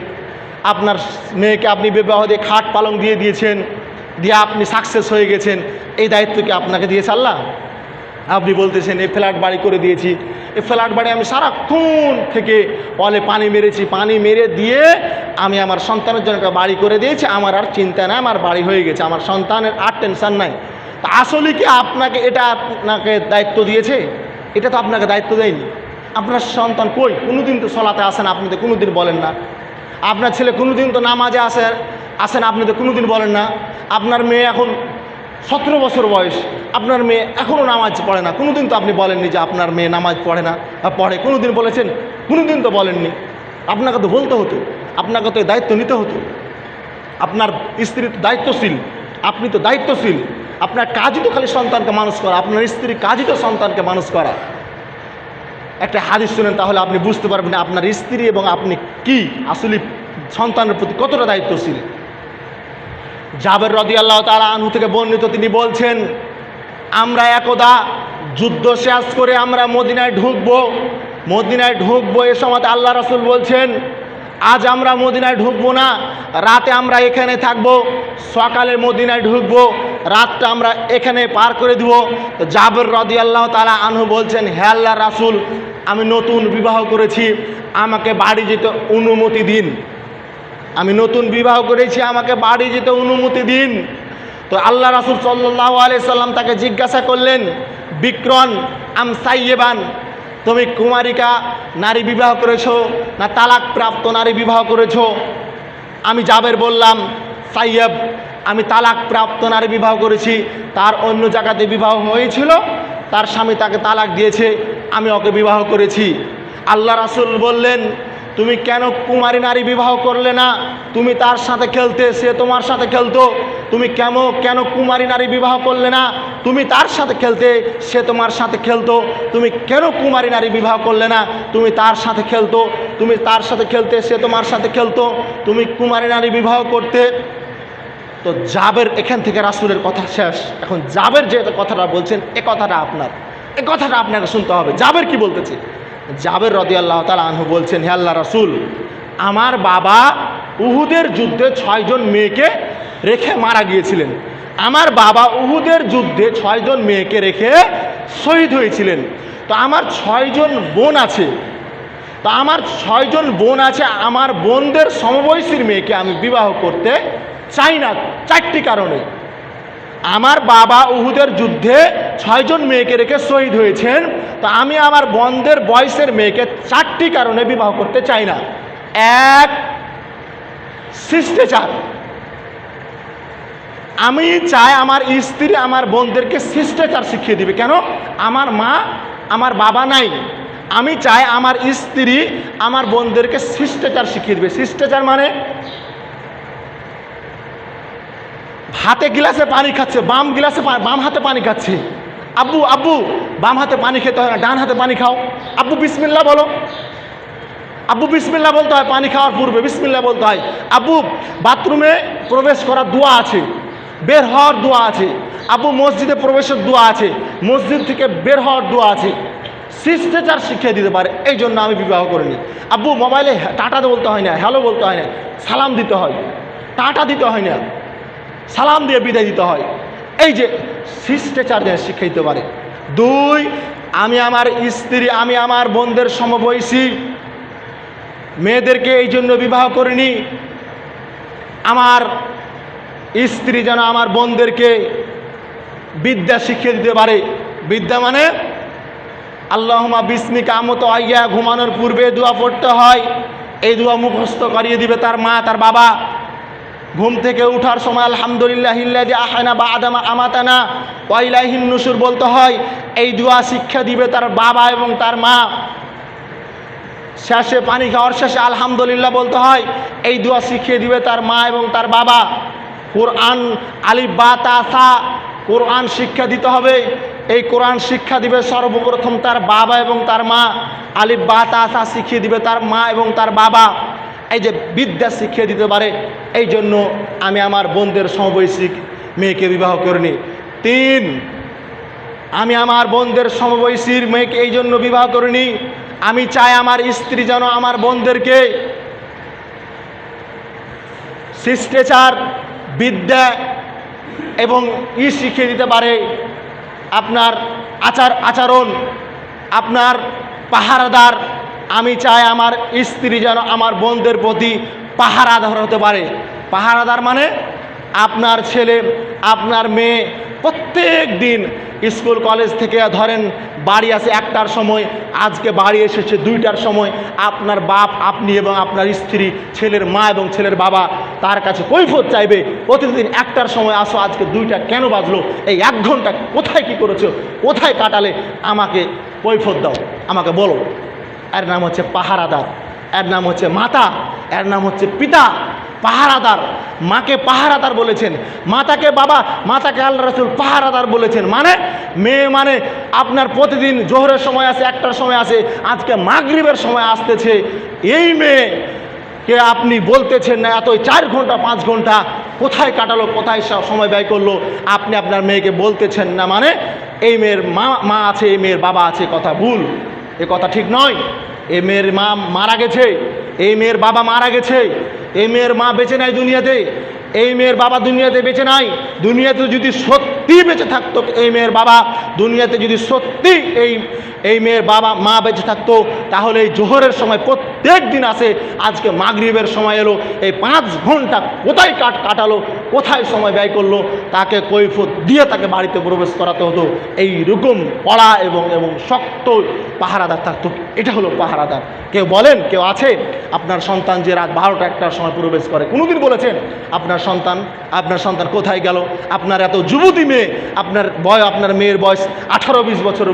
আপনার মেয়েকে আপনি বিবাহ দিয়ে খাট পালং দিয়ে দিয়েছেন, দিয়ে আপনি সাকসেস হয়ে গেছেন, এই দায়িত্ব কি আপনাকে দিয়েছে আল্লাহ? আপনি বলতেছেন এই ফ্ল্যাট বাড়ি করে দিয়েছি, এই ফ্ল্যাট বাড়ি আমি সারাক্ষণ থেকে অলে পানি মেরেছি, পানি মেরে দিয়ে আমি আমার সন্তানের জন্য একটা বাড়ি করে দিয়েছি, আমার আর চিন্তা নাই, আমার বাড়ি হয়ে গেছে, আমার সন্তানের আর টেনশন নাই। তা আসলে কি এটা আপনাকে দায়িত্ব দিয়েছে? এটা তো আপনাকে দায়িত্ব দেয়নি। আপনার সন্তান কই? কোনোদিন তো সলাতে আসেন, আপনি তো কোনোদিন বলেন না। আপনার ছেলে কোনোদিন তো নামাজে আসেন, আপনি তো কোনোদিন বলেন না। আপনার মেয়ে এখন 17 বছর বয়স, আপনার মেয়ে এখনও নামাজ পড়ে না, কোনোদিন তো আপনি বলেননি যে আপনার মেয়ে নামাজ পড়ে না, পড়ে, কোনোদিন বলেছেন? কোনোদিন তো বলেননি। আপনাকে তো বলতে হতো, আপনাকে তো দায়িত্ব নিতে হতো। আপনার স্ত্রী তো দায়িত্বশীল, আপনি তো দায়িত্বশীল, আপনার কাজই তো খালি সন্তানকে মানুষ করা, আপনার স্ত্রীর কাজই তো সন্তানকে মানুষ করা। একটা হাদিস শুনেন, তাহলে আপনি বুঝতে পারবেন আপনার স্ত্রী এবং আপনি কি আসলে সন্তানের প্রতি কতটা দায়িত্বশীল। জাবের রাদিয়াল্লাহু তাআলা আনহু থেকে বর্ণিত, তিনি বলছেন, আমরা একদা যুদ্ধ শেষ করে আমরা মদিনায় ঢুকবো, এ সময় আল্লাহ রাসূল বলছেন, আজ আমরা মদিনায় ঢুকবো না, রাতে আমরা এখানে থাকবো, সকালে মদিনায় ঢুকবো, রাতটা আমরা এখানে পার করে দিব। তো জাবের রাদিয়াল্লাহু তাআলা আনহু বলছেন, হে আল্লাহর রাসূল, আমি নতুন বিবাহ করেছি, আমাকে বাড়ি যেতে অনুমতি দিন। আমি নতুন বিবাহ করেছি, আমাকে বাড়ি যেতে অনুমতি দিন। তো আল্লাহ রাসূল সাল্লাল্লাহু আলাইহি সাল্লাম তাকে জিজ্ঞাসা করলেন, বিক্রন আম সাইয়েবান, তুমি কুমারিকা নারী বিবাহ করেছো না তালাক প্রাপ্ত নারী বিবাহ করেছো? আমি জাবের বললাম, সাইয়েব, আমি তালাক প্রাপ্ত নারী বিবাহ করেছি। তার অন্য জায়গাতে বিবাহ হয়েছিল, তার স্বামী তাকে তালাক দিয়েছে, আমি ওকে বিবাহ করেছি। আল্লাহ রাসূল বললেন, তুমি কেন কুমারী নারী বিবাহ করলে না? তুমি তার সাথে খেলতে, সে তোমার সাথে খেলতো। তুমি কেন কুমারী নারী বিবাহ করলে না? তুমি তার সাথে খেলতে, সে তোমার সাথে খেলতো। তুমি কেন কুমারী নারী বিবাহ করলে না? তুমি তার সাথে খেলতো, তুমি তার সাথে খেলতে, সে তোমার সাথে খেলতো। তুমি কুমারী নারী বিবাহ করতে। তো জাবের, এখান থেকে রাসূলের কথা শেষ। এখন জাবের যে কথাটা বলছেন, এ কথাটা আপনাকে শুনতে হবে। জাবের কি বলতেছে? জাবের রাদিয়াল্লাহু তাআলা আনহু বলছেন, হে আল্লাহ রাসূল, আমার বাবা উহুদের যুদ্ধে 6 জন মেয়েকে রেখে মারা গিয়েছিলেন। আমার বাবা উহুদের যুদ্ধে 6 জন মেয়েকে রেখে শহীদ হয়েছিলেন। তো আমার 6 জন বোন আছে। তো আমার 6 জন বোন আছে, আমার বোনদের সমবয়সীর মেয়েকে আমি বিবাহ করতে চাই না 4টি কারণে। আমার বাবা উহুদের যুদ্ধে 6 জন মেয়েকে রেখে শহীদ হয়েছেন। তো আমি আমার বোনদের বয়সের মেয়েকে 4টি কারণে বিবাহ করতে চাই না। 1, শিষ্টাচার। আমি চাই আমার স্ত্রী আমার বোনদেরকে শিষ্টাচার শিখিয়ে দিবে। কেন? আমার মা, আমার বাবা নাই। আমি চাই আমার স্ত্রী আমার বোনদেরকে শিষ্টাচার শিখিয়ে দিবে। শিষ্টাচার মানে হাতে গ্লাসে পানি খাচ্ছে, বাম হাতে পানি খাচ্ছে। আব্বু বাম হাতে পানি খেতে হয় না, ডান হাতে পানি খাও। আব্বু বিসমিল্লাহ বলো। আব্বু বিসমিল্লাহ বলতে হয়, পানি খাওয়ার পূর্বে বিসমিল্লাহ বলতে হয়। আব্বু বাথরুমে প্রবেশ করার দোয়া আছে, বের হওয়ার দোয়া আছে। আব্বু মসজিদে প্রবেশের দোয়া আছে, মসজিদ থেকে বের হওয়ার দোয়া আছে। শিষ্টাচার শিখিয়ে দিতে পারে, এই জন্য আমি বিবাহ করিনি। আব্বু মোবাইলে টাটা বলতে হয় না, হ্যালো বলতে হয় না, সালাম দিতে হয়। টাটা দিতে হয় না, সালাম দিয়ে বিদায় দিতে হয়। এই যে শিষ্টাচার যেন শিখিয়ে দিতে পারে। 2, আমি আমার স্ত্রী, আমি আমার বোনদের সমবয়সী মেয়েদেরকে এই জন্য বিবাহ করিনি, আমার স্ত্রী যেন আমার বোনদেরকে বিদ্যা শিখিয়ে দিতে পারে। বিদ্যা মানে আল্লাহুম্মা বিসমিকা আমুতু আইয়া, ঘুমানোর পূর্বে দোয়া পড়তে হয়। এই দোয়া মুখস্থ করিয়ে দিবে তার মা, তার বাবা। ঘুম থেকে উঠার সময় আলহামদুলিল্লাহিল্লাযী আহয়ানা বা'দা মা আমাতানা ওয়া ইলাইহিন নুশুর বলতে হয়। এই দোয়া শিক্ষা দিবে তার বাবা এবং তার মা। শেষে পানি খাওয়ার শেষে আলহামদুলিল্লাহ বলতে হয়। এই দোয়া শিখিয়ে দিবে তার মা এবং তার বাবা। কোরআন আলিফ বা তা সা, কোরআন শিক্ষা দিতে হবে। এই কোরআন শিক্ষা দিবে সর্বপ্রথম তার বাবা এবং তার মা। আলিফ বা তা সা শিখিয়ে দিবে তার মা এবং তার বাবা। এই যে বিদ্যা শিখিয়ে দিতে পারে, এই জন্য আমি আমার বোনদের সমবয়সী মেয়েকে বিবাহ করিনি। 3, আমি আমার বোনদের সমবয়সীর মেয়েকে এই জন্য বিবাহ করিনি, আমি চাই আমার স্ত্রী যেন আমার বোনদেরকে শিষ্টাচার, বিদ্যা এবং শিখিয়ে দিতে পারে। আপনার আচরণ, আপনার পাহারাদার। আমি চাই আমার স্ত্রী যেন আমার বোনদের প্রতি পাহারাদার হতে পারে। পাহারাদার মানে আপনার ছেলে, আপনার মেয়ে প্রত্যেক দিন স্কুল কলেজ থেকে ধরেন বাড়ি আসে 1টার সময়, আজকে বাড়ি এসেছে 2টার সময়। আপনার বাপ, আপনি এবং আপনার স্ত্রী, ছেলের মা এবং ছেলের বাবা তার কাছে কৈফিয়ত চাইবে, প্রতিদিন 1টার সময় আসো, আজকে 2টা কেন বাজলো, এই 1 ঘন্টা কোথায় কি করেছো, কোথায় কাটালে, আমাকে কৈফিয়ত দাও, আমাকে বলো। এর নাম হচ্ছে পাহারাদার, এর নাম হচ্ছে মাতা, এর নাম হচ্ছে পিতা। পাহারাদার, মাকে পাহারাদার বলেছেন, মাতাকে আল্লাহ রাসূল পাহারাদার বলেছেন। মানে মেয়ে মানে আপনার প্রতিদিন জোহরের সময় আসে, 1টার সময় আসে, আজকে মাগরিবের সময় আসতেছে। এই মেয়েকে আপনি বলতেছেন না এত 4 ঘন্টা 5 ঘন্টা কোথায় কাটালো, কোথায় সময় ব্যয় করলো, আপনি আপনার মেয়েকে বলতেছেন না। মানে এই মেয়ের মা আছে, এই মেয়ের বাবা আছে, কথা ভুল, এ কথা ঠিক নয়। এই মেয়ের মা মারা গেছে, এই মেয়ের বাবা মারা গেছে, এই মেয়ের মা বেঁচে নাই দুনিয়াতে, এই মেয়ের বাবা দুনিয়াতে বেঁচে নাই। দুনিয়াতে যদি সত্যি সত্যি বেঁচে থাকতো এই মেয়ের বাবা, দুনিয়াতে যদি সত্যি এই মেয়ের বাবা মা বেঁচে থাকতো, তাহলে এই জোহরের সময় প্রত্যেক দিন আসে, আজকে মাগরিবের সময় এলো, এই 5 ঘন্টা কোথায় কাটালো, কোথায় সময় ব্যয় করলো, তাকে কৈফিয়ত দিয়ে তাকে বাড়িতে প্রবেশ করাতে হতো। এইরকম কড়া এবং শক্ত পাহারাদার থাকতো। এটা হলো পাহারাদার। কেউ বলেন, কেউ আছে আপনার সন্তান যে রাত 12টা 1টার সময় প্রবেশ করে? কোনোদিন বলেছেন আপনার সন্তান কোথায় গেল? আপনার এত যুবতী মেয়ে, আপনার মেয়ের বয়স 18-20 বছর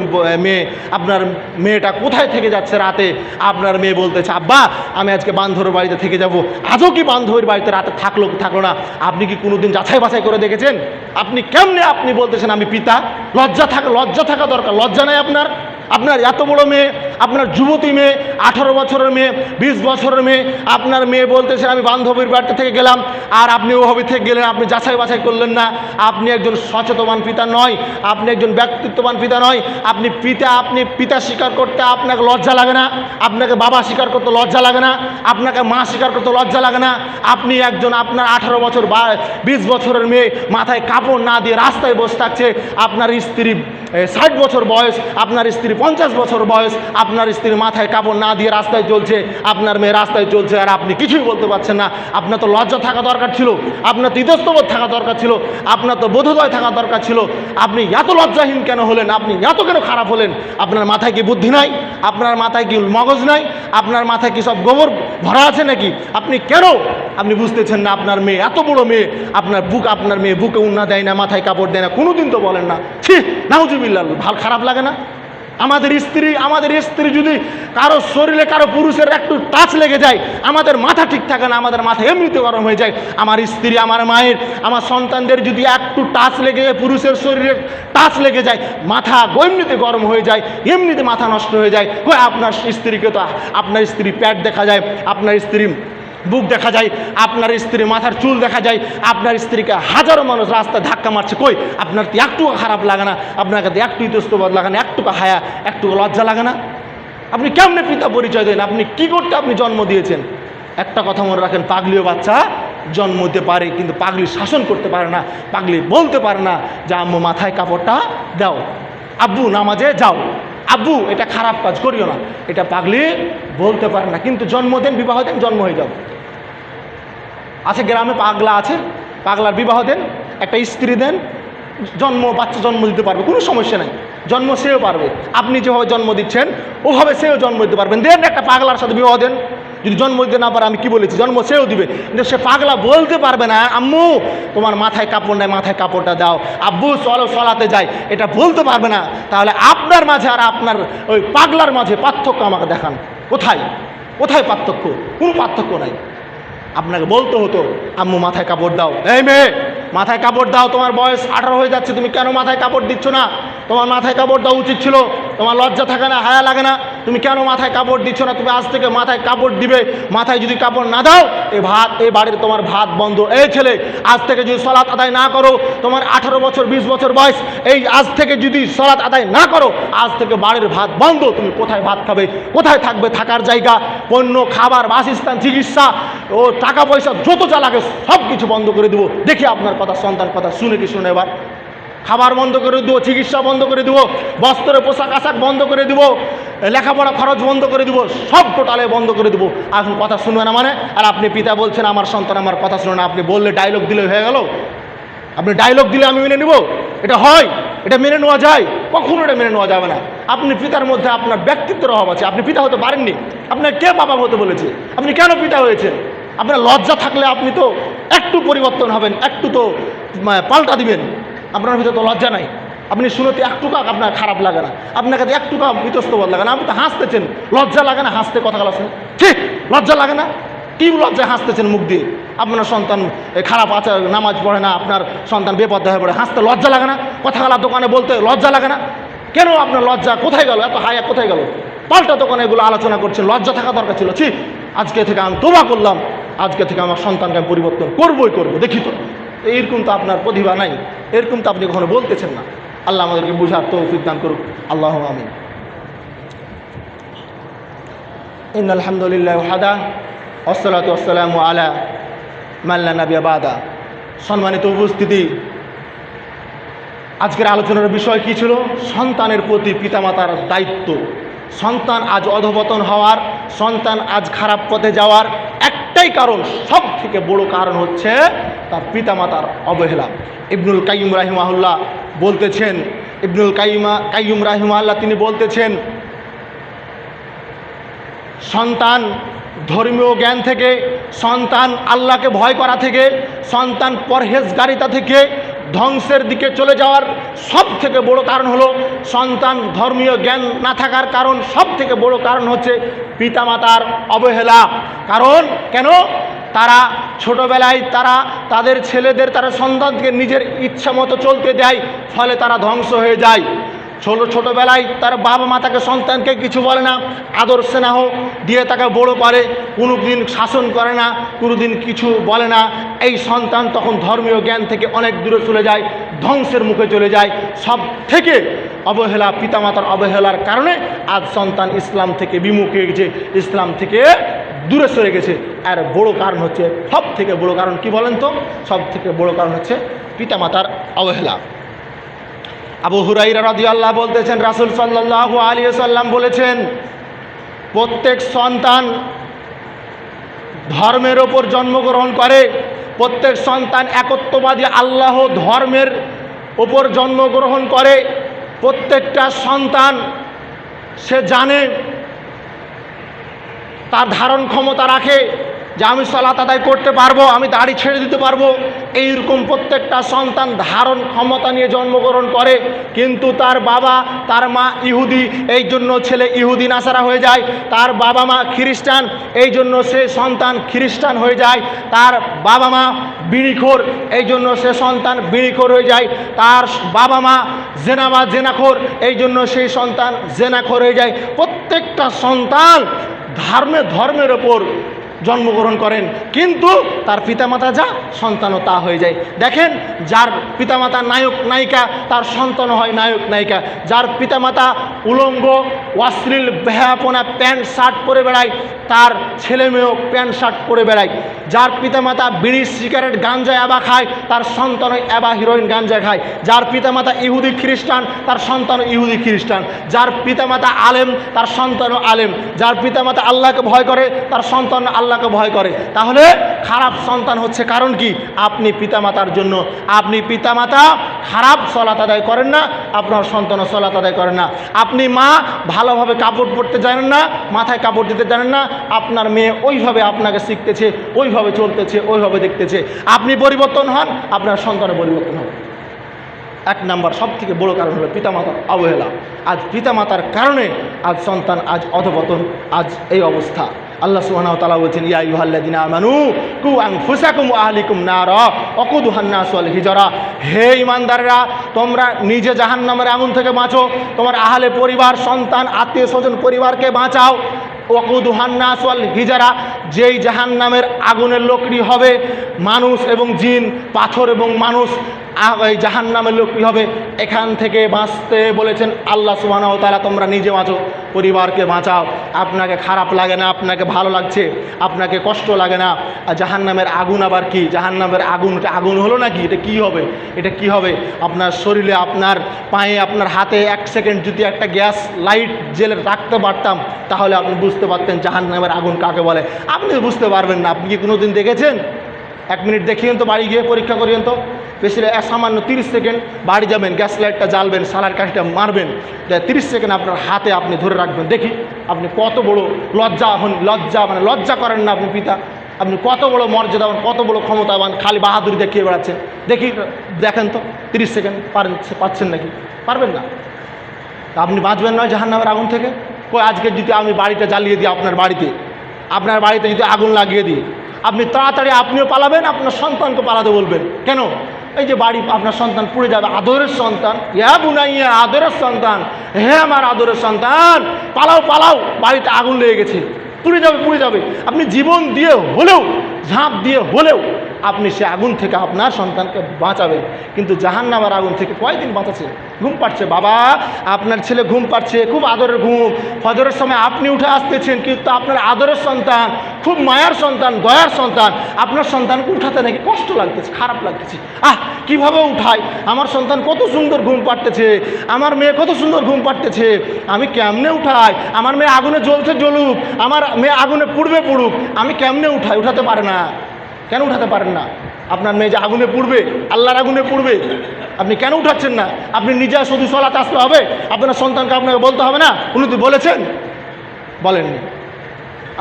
মেয়ে, আপনার মেয়েটা কোথায় থেকে যাচ্ছে রাতে? আপনার মেয়ে বলতেছে, আব্বা আমি আজকে বান্ধবীর বাড়িতে থেকে যাব। আজও কি বান্ধবীর বাড়িতে রাতে থাকলো না? আপনি কি কোনোদিন যাচাই বাছাই করে দেখেছেন? আপনি কেমনে আপনি বলতেছেন আমি পিতা? লজ্জা থাকা দরকার। লজ্জা নাই আপনার এত বড় মেয়ে, আপনার যুবতী মেয়ে, 18 বছরের মেয়ে, 20 বছরের মেয়ে, আপনার মেয়ে বলতেছেন আমি বান্ধবীর বাড়িতে থেকে গেলাম, আর আপনি ওভাবে থেকে গেলেন, আপনি যাচাই বাছাই করলেন না। আপনি একজন সচেতন পিতা নয়, আপনি একজন ব্যক্তিত্ববান পিতা নয়। আপনি পিতা স্বীকার করতে আপনাকে লজ্জা লাগে না? আপনাকে বাবা স্বীকার করতে লজ্জা লাগে না? আপনাকে মা স্বীকার করতে লজ্জা লাগে না? আপনি আপনার 18 বছর বা 20 বছরের মেয়ে মাথায় কাপড় না দিয়ে রাস্তায় বসে থাকছে, আপনার স্ত্রী 60 বছর বয়স, আপনার স্ত্রী 50 বছর বয়স, আপনার স্ত্রীর মাথায় কাপড় না দিয়ে রাস্তায় চলছে, আপনার মেয়ে রাস্তায় চলছে, আর আপনি কিছুই বলতে পারছেন না। আপনার তো লজ্জা থাকা দরকার ছিল, আপনার তো ইতস্তবোধ থাকা দরকার ছিল, আপনার তো বোধোদয় থাকা দরকার ছিল। আপনি এত লজ্জাহীন কেন হলেন? আপনি এত কেন খারাপ হলেন? আপনার মাথায় কি বুদ্ধি নাই? আপনার মাথায় কি মগজ নাই? আপনার মাথায় কি সব গোবর ভরা আছে নাকি? আপনি বুঝতেছেন না? আপনার মেয়ে এত বড় মেয়ে, আপনার মেয়ে বুকে উন্না দেয় না, মাথায় কাপড় দেয় না, কোনোদিন তো বলেন না ছি নাউজুবিল্লাহ। ভালো খারাপ লাগে না? আমাদের স্ত্রী যদি কারো শরীরে, কারো পুরুষের একটু টাচ লেগে যায়, আমাদের মাথা ঠিক থাকে না, আমাদের মাথা এমনিতে গরম হয়ে যায়। আমার স্ত্রী, আমার মায়ের, আমার সন্তানদের যদি একটু টাচ লেগে যায়, পুরুষের শরীরে টাচ লেগে যায়, মাথা এমনিতে গরম হয়ে যায়, এমনিতে মাথা নষ্ট হয়ে যায়। আপনার স্ত্রীকে তো আপনার স্ত্রী প্যাট দেখা যায়, আপনার স্ত্রী বুক দেখা যায়, আপনার স্ত্রীর মাথার চুল দেখা যায়, আপনার স্ত্রীকে হাজারো মানুষ রাস্তায় ধাক্কা মারছে, আপনার তো একটুকু খারাপ লাগে না? আপনার কাছে একটু ইতস্তবোধ লাগে না? একটুকু হায়া, একটুকু লজ্জা লাগে না? আপনি কেমনে পিতা পরিচয় দেন? আপনি কি করতে আপনি জন্ম দিয়েছেন? একটা কথা মনে রাখেন, পাগলিও বাচ্চা জন্ম দিতে পারে, কিন্তু পাগলি শাসন করতে পারে না। পাগলি বলতে পারে না যে আম্মু মাথায় কাপড়টা দাও, আব্বু নামাজে যাও, আব্বু এটা খারাপ কাজ করিও না। এটা পাগলি বলতে পারে না, কিন্তু জন্ম দেন, বিবাহ দেন, জন্ম হয়ে যাও। আছে গ্রামে পাগলা আছে, পাগলার বিবাহ দেন, একটা স্ত্রী দেন, বাচ্চা জন্ম দিতে পারবে, কোনো সমস্যা নাই, জন্ম সেও পারবে। আপনি যেভাবে জন্ম দিচ্ছেন ওভাবে সেও জন্ম দিতে পারবেন। দেন একটা পাগলার সাথে বিবাহ দেন, যদি জন্ম দিতে না পারে, আমি কি বলেছি, জন্ম সেও দিবে, কিন্তু সে পাগলা বলতে পারবে না আম্মু তোমার মাথায় কাপড় নেই, মাথায় কাপড়টা দাও, আব্বু চলো সলাতে যাই, এটা বলতে পারবে না। তাহলে আপনার মাঝে আর আপনার ওই পাগলার মাঝে পার্থক্য আমাকে দেখান। কোথায় পার্থক্য? কোনো পার্থক্য নাই। আপনাকে বলতে হতো আম্মু মাথায় কাপড় দাও, এই মেয়ে মাথায় কাপড় দাও, তোমার বয়স 18 হয়ে যাচ্ছে, তুমি কেন মাথায় কাপড় দিচ্ছ না? তোমার মাথায় কাপড় দেওয়া উচিত ছিল। তোমার লজ্জা থাকে না, হায়া লাগে না? তুমি কেন মাথায় কাপড় দিচ্ছ না? তুমি আজ থেকে মাথায় কাপড় দিবে। মাথায় যদি কাপড় না দাও, এই বাড়ির তোমার ভাত বন্ধ। এই ছেলে, আজ থেকে যদি সলাৎ আদায় না করো, তোমার 18 বছর 20 বছর বয়স, এই আজ থেকে যদি সলাৎ আদায় না করো, আজ থেকে বাড়ির ভাত বন্ধ। তুমি কোথায় ভাত খাবে? কোথায় থাকবে থাকার জায়গা, পণ্য, খাবার, বাসস্থান, চিকিৎসা ও টাকা পয়সা যত যা লাগে সব কিছু বন্ধ করে দেবো। দেখি আপনার কথা, সন্তান কথা শুনে কি শুনে? এবার খাবার বন্ধ করে দেবো, চিকিৎসা বন্ধ করে দেবো, বস্ত্র পোশাক আশাক বন্ধ করে দেবো, লেখাপড়া খরচ বন্ধ করে দেবো, সব টোটালে বন্ধ করে দেবো। এখন কথা শুনবে না মানে? আর আপনি পিতা বলছেন আমার সন্তান আমার কথা শুনে না। আপনি বললে ডায়লগ দিলে হয়ে গেল? আপনি ডায়লগ দিলে আমি মেনে নেব? এটা হয়? এটা মেনে নেওয়া যায়? কখনো এটা মেনে নেওয়া যাবে না। আপনি পিতার মধ্যে আপনার ব্যক্তিত্বের অভাব আছে, আপনি পিতা হতে পারেননি। আপনার কে বাবা হতে বলেছে? আপনি কেন পিতা হয়েছেন? আপনার লজ্জা থাকলে আপনি তো একটু পরিবর্তন হবেন, একটু তো পাল্টা দিবেন। আপনার ভিতরে তো লজ্জা নাই। আপনি শুনতে একটুকা আপনার খারাপ লাগে না, আপনার কাছে একটুকা বিতস্তবোধ লাগে না? আপনি তো হাসতেছেন, লজ্জা লাগে না হাসতে? কথা বলা শুনে ঠিক লজ্জা লাগে না? কি লজ্জায় হাসতেছেন মুখ দিয়ে? আপনার সন্তান খারাপ আছে, নামাজ পড়ে না, আপনার সন্তান বেপর্দা হয়ে পড়ে, হাসতে লজ্জা লাগে না? কথাগুলা দোকানে বলতে লজ্জা লাগে না? কেন আপনার লজ্জা কোথায় গেল? এত হায়া কোথায় গেল? পাল্টা দোকানে এগুলো আলোচনা করছেন, লজ্জা থাকা দরকার ছিল। ঠিক আজকে থেকে আমি তোবা করলাম, আজকে থেকে আমার সন্তানকে আমি পরিবর্তন করবই করবো। দেখি তো এরকম তো আপনার প্রতিভা নাই, এরকম তো আপনি কখনো বলতেছেন না। আল্লাহ আমাদেরকে বুঝার তৌফিক দান করুক। আল্লাহুম্মা আমিন। ইন্নাল হামদুলিল্লাহি ওয়াহদা ওয়াসসালাতু ওয়াসসালামু আলা মান লা নাবিয়্যা বা'দা। সম্মানিত উপস্থিতি, আল্লাহ আমাদেরকে বুঝার তৌফিক দান করুক। আল্লাহুম্মা আমিন। ইন্নাল হামদুলিল্লাহি ওয়াহদা ওয়াসসালাতু ওয়াসসালামু আলা মান লা নাবিয়্যা বা'দা। সম্মানিত উপস্থিতি, আল্লাহ আমাদেরকে বুঝার তৌফিক দান করুক। আল্লাহুম্মা আমিন। আজকের আলোচনার বিষয় কি ছিল? সন্তানের প্রতি পিতামাতার দায়িত্ব। সন্তান আজ অধঃপতন হওয়ার, সন্তান আজ খারাপ পথে যাওয়ার একটাই কারণ, সব থেকে বড় কারণ হচ্ছে তার পিতামাতার অবহেলা। ইবনুল কাইয়্যিম রাহিমাহুল্লাহ বলতেছেন, ইবনুল কাইয়্যিম রাহিমাহুল্লাহ তিনি বলতেছেন, সন্তান ধর্মীয় জ্ঞান থেকে, সন্তান আল্লাহকে ভয় করা থেকে, সন্তান পরহেজগারিতা থেকে ধ্বংসের দিকে চলে যাওয়ার সব থেকে বড় কারণ হলো সন্তান ধর্মীয় জ্ঞান না থাকার কারণ, সব থেকে বড় কারণ হচ্ছে পিতামাতার অবহেলা। কারণ কেন? তারা ছোটবেলায় তাদের ছেলেদের, তারা সন্তানকে নিজের ইচ্ছা মতো চলতে দেয়, ফলে তারা ধ্বংস হয়ে যায়। ছোটবেলায় তার বাবা মা তাকে, সন্তানকে কিছু বলে না, আদর স্নেহ দিয়ে তাকে বড় করে, কোনোদিন শাসন করে না, কোনোদিন কিছু বলে না। এই সন্তান তখন ধর্মীয় জ্ঞান থেকে অনেক দূরে চলে যায়, ধ্বংসের মুখে চলে যায়। সব থেকে অবহেলা, পিতামাতার অবহেলার কারণে আজ সন্তান ইসলাম থেকে বিমুখ হয়ে গেছে, ইসলাম থেকে দূরে সরে গেছে। আর বড় কারণ হচ্ছে, সব থেকে বড় কারণ কি বলেন তো? সব থেকে বড় কারণ হচ্ছে পিতামাতার অবহেলা। আবু হুরায়রা রাদিয়াল্লাহু বলতেছেন, রাসূল সাল্লাল্লাহু আলাইহি ওয়াসাল্লাম বলেছেন, প্রত্যেক সন্তান ধর্মের ওপর জন্মগ্রহণ করে, প্রত্যেক সন্তান একত্ববাদী আল্লাহ ধর্মের ওপর জন্মগ্রহণ করে। প্রত্যেকটা সন্তান সে জানে, তার ধারণ ক্ষমতা রাখে যে আমি সালাত আদায় করতে পারবো, আমি দাড়ি ছেড়ে দিতে পারবো। এইরকম প্রত্যেকটা সন্তান ধারণ ক্ষমতা নিয়ে জন্মগ্রহণ করে। কিন্তু তার বাবা, তার মা ইহুদি, এই জন্য ছেলে ইহুদি নাসারা হয়ে যায়। তার বাবা মা খ্রিস্টান, এই জন্য সে সন্তান খ্রিস্টান হয়ে যায়। তার বাবা মা বিড়িখোর, এই জন্য সে সন্তান বিড়িখোর হয়ে যায়। তার বাবা মা জেনাবাজ, জেনাখোর, এই জন্য সেই সন্তান জেনাখোর হয়ে যায়। প্রত্যেকটা সন্তান ধর্মের ওপর জন্মগ্রহণ করেন, কিন্তু তার পিতামাতা যা, সন্তানও তা হয়ে যায়। দেখেন, যার পিতামাতা নায়ক নায়িকা, তার সন্তান হয় নায়ক নায়িকা। যার পিতামাতা উলঙ্গ, অশ্লীল, বেহায়াপনা, প্যান্ট শার্ট পরে বেড়ায়, তার ছেলে মেয়েও প্যান্ট শার্ট পরে বেড়ায়। যার পিতামাতা বিড়ি, সিগারেট, গাঞ্জা, অ্যাবা খায়, তার সন্তানও অ্যাবা, হিরোইন, গাঞ্জা খায়। যার পিতামাতা ইহুদি খ্রিস্টান, তার সন্তানও ইহুদি খ্রিস্টান। যার পিতামাতা আলেম, তার সন্তানও আলেম। যার পিতামাতা আল্লাহকে ভয় করে, তার সন্তান আল্লাহকে ভয় করে। তাহলে খারাপ সন্তান হচ্ছে কারণ কি? আপনি পিতামাতার জন্য, আপনি পিতামাতা খারাপ সালাত আদায় করেন না, আপনার সন্তানও সালাত আদায় করেন না। আপনি মা ভালোভাবে কাপড় পরতে জানেন না, মাথায় কাপড় দিতে জানেন না, আপনার মেয়ে ওইভাবে আপনাকে শিখতেছে, ওইভাবে চলতেছে, ওইভাবে দেখতেছে। আপনি পরিবর্তন হন, আপনার সন্তানের পরিবর্তন হবে। এক নাম্বার সব থেকে বড় কারণ হলো পিতামাতার অবহেলা। আজ পিতামাতার কারণে আজ সন্তান আজ অধঃপতন, আজ এই অবস্থা। আল্লাহ সুবহানাহু ওয়া তাআলা বলেছেন, ইয়া আইয়ুহাল্লাযিনা আমানু কু আনফুসাকুম ওয়া আহলিকুম নারা ওয়াকুদুহান নাস ওয়াল হিজরা। হে ঈমানদাররা, তোমরা নিজে জাহান্নামের আগুন থেকে বাঁচো, তোমার আহলে পরিবার, সন্তান, আত্মীয় স্বজন, পরিবারকে বাঁচাও। ওয়াকুদুহান নাস ওয়াল হিজরা, যেই জাহান্নামের আগুনের লকড়ি হবে মানুষ এবং জিন, পাথর এবং মানুষ, এই জাহান্নামের লকড়ি হবে। এখান থেকে বাঁচতে বলেছেন আল্লাহ সুবহানাহু ওয়া তাআলা, তোমরা নিজে বাঁচো, পরিবারকে বাঁচাও। আপনাকে খারাপ লাগে না, আপনাকে ভালো লাগছে, আপনাকে কষ্ট লাগে না। আর জাহান্নামের আগুন আবার কি? জাহান্নামের আগুন, এটা আগুন হলো নাকি? এটা কি হবে? এটা কি হবে? আপনার শরীরে, আপনার পায়ে, আপনার হাতে 1 সেকেন্ড যদি একটা গ্যাস লাইট জেলে রাখতে পারতাম, তাহলে আপনি বুঝতে পারতেন জাহান্নামের আগুন কাকে বলে। আপনি বুঝতে পারবেন না। আপনি কি কোনোদিন দেখেছেন? 1 মিনিট দেখিয়েন তো, বাড়ি গিয়ে পরীক্ষা করিয়েন তো। বেশি সামান্য 30 সেকেন্ড বাড়ি যাবেন, গ্যাস লাইটটা জ্বালবেন, সালার কাঠিটা মারবেন, 30 সেকেন্ড আপনার হাতে আপনি ধরে রাখবেন। দেখি আপনি কত বড় লজ্জা হন, মানে লজ্জা করেন না আপনি পিতা? আপনি কত বড় মর্যাদাবান, কত বড় ক্ষমতাবান, খালি বাহাদুরি দেখিয়ে বেড়াচ্ছেন। দেখি, দেখেন তো 30 সেকেন্ড পাচ্ছেন নাকি? পারবেন না। তা আপনি বাঁচবেন নয় জাহান্নামের আগুন থেকে। কই, আজকে যদি আমি বাড়িটা জ্বালিয়ে দিই, আপনার বাড়িতে যদি আগুন লাগিয়ে দিই, আপনি তাড়াতাড়ি আপনিও পালাবেন, আপনার সন্তানকে পালাতে বলবেন। কেন? এই যে বাড়ি, আপনার সন্তান পুড়ে যাবে, আদরের সন্তান, ইয়া বুনাইয়া, আদরের সন্তান, হে আমার আদরের সন্তান, পালাও পালাও, বাড়িতে আগুন লেগে গেছে, পুড়ে যাবে। আপনি জীবন দিয়ে হলেও ঝাঁপ দিয়ে হলেও আপনি সে আগুন থেকে আপনার সন্তানকে বাঁচাবেন। কিন্তু জাহান্নামের আগুন থেকে কয়দিন বাঁচাচ্ছে? ঘুম পাচ্ছে বাবা, আপনার ছেলে ঘুম পাচ্ছে, খুব আদরের ঘুম, ফজরের সময় আপনি উঠে আসতেছেন, কিন্তু আপনার আদরের সন্তান, খুব মায়ার সন্তান, দয়ার সন্তান, আপনার সন্তানকে উঠাতে নাকি কষ্ট লাগতেছে, খারাপ লাগতেছে। কিভাবে উঠাই? আমার সন্তান কত সুন্দর ঘুম পাড়তেছে, আমার মেয়ে কত সুন্দর ঘুম পাড়তেছে, আমি কেমনে উঠাই? আমার মেয়ে আগুনে জ্বলছে জ্বলুক, আমার মেয়ে আগুনে পুড়বে পুড়ুক, আমি কেমনে উঠাই? উঠাতে পারে না। কেন উঠাতে পারেন না? আপনার মেয়ে যে আগুনে পুড়বে, আল্লাহর আগুনে পুড়বে, আপনি কেন উঠাচ্ছেন না? আপনি নিজে শুধু সলাতে আসতে হবে, আপনার সন্তানকে আপনাকে বলতে হবে না? উনি তো বলেছেন? বলেননি।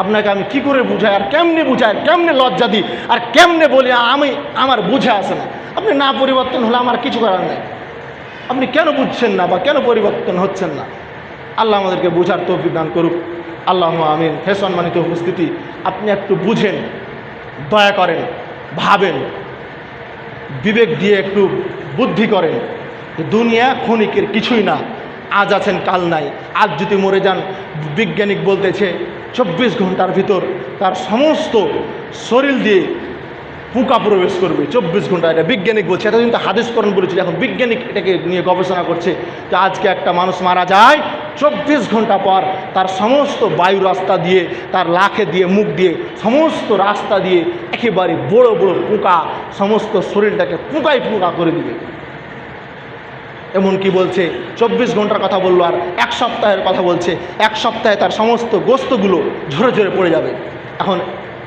আপনাকে আমি কি করে বুঝাই, আর কেমনে বুঝাই, কেমনে লজ্জা দিই, আর কেমনে বলি আমার বুঝে আসে না। আপনি না পরিবর্তন হলে আমার কিছু করার নেই। আপনি কেন বুঝছেন না বা কেন পরিবর্তন হচ্ছেন না? আল্লাহ আমাদেরকে বুঝার তৌফিক দান করুক। আল্লাহুম্মা আমিন। হে সম্মানিত উপস্থিতি, আপনি একটু বুঝেন, দয়া করেন, ভাবেন, বিবেক দিয়ে একটু বুদ্ধি করেন। দুনিয়া ক্ষণিকের কিছুই না, আজ আছেন কাল নাই। আজ যদি মরে যান, বিজ্ঞানিক বলতেছে 24 ঘন্টার ভিতর তার সমস্ত শরীর দিয়ে পোকা প্রবেশ করবে। 24 ঘন্টা, এটা বিজ্ঞানিক বলছে। এতদিন তো হাদিস কোরআন বলেছিল, এখন বিজ্ঞানিক এটাকে নিয়ে গবেষণা করছে যে আজকে একটা মানুষ মারা যায়, 24 ঘন্টা পর তার সমস্ত বায়ু রাস্তা দিয়ে, তার লাখে দিয়ে, মুখ দিয়ে, সমস্ত রাস্তা দিয়ে একেবারে বড় বড় পোকা সমস্ত শরীরটাকে পোকায় পোকা করে দিবে। এমন কি বলছে 24 ঘন্টার কথা বললো, আর 1 সপ্তাহের কথা বলছে। 1 সপ্তাহে তার সমস্ত গোস্তগুলো ঝরে ঝরে পড়ে যাবে। এখন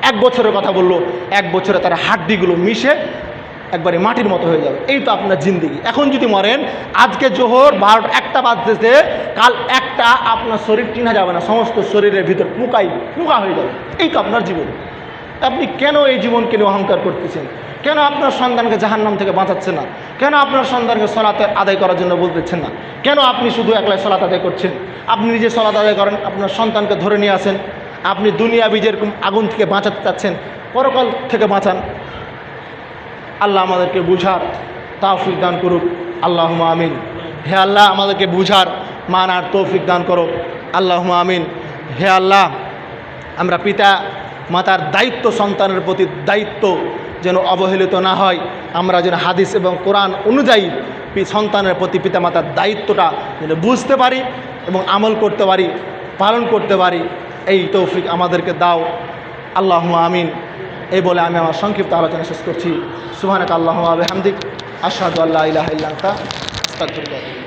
1 বছরের কথা বললো, 1 বছরে তার হাড্ডিগুলো মিশে একবারে মাটির মতো হয়ে যাবে। এই তো আপনার জিন্দেগি। এখন যদি মরেন, আজকে জোহর 12টা 1টা বাজতেছে, কাল 1টা আপনার শরীর চিনা যাবে না, সমস্ত শরীরের ভিতর পোকা হয়ে যাবে। এই তো আপনার জীবন। আপনি কেন এই জীবনকে নিয়ে অহংকার করতেছেন? কেন আপনার সন্তানকে জাহান্নাম থেকে বাঁচাচ্ছেন না? কেন আপনার সন্তানকে সলাতে আদায় করার জন্য বলতেছেন না? কেন আপনি শুধু একলাই সলাত আদায় করছেন? আপনি নিজে সলাত আদায় করেন, আপনার সন্তানকে ধরে নিয়ে আসেন। আপনি দুনিয়াবি যেরকম আগুন থেকে বাঁচাতে চাচ্ছেন, পরকাল থেকে বাঁচান। আল্লাহ আমাদেরকে বুঝার তৌফিক দান করুক। আল্লাহুম্মা আমিন। হে আল্লাহ, আমাদেরকে বুঝার মানার তৌফিক দান করো। আল্লাহুম্মা আমিন। হে আল্লাহ, আমরা পিতা মাতার দায়িত্ব, সন্তানের প্রতি দায়িত্ব যেন অবহেলিত না হয়। আমরা যেন হাদিস এবং কোরআন অনুযায়ী সন্তানের প্রতি পিতামাতার দায়িত্বটা যেন বুঝতে পারি এবং আমল করতে পারি, পালন করতে পারি। এই তৌফিক আমাদেরকে দাও। আল্লাহুম্মা আমিন। এই বলে আমি আমার সংক্ষিপ্ত আলোচনা শেষ করছি। সুবহানাকা আল্লাহুম্মা ওয়া বিহামদিক, আশহাদু আল্লা ইলাহা ইল্লা আনতা, আস্তাগফিরুকা।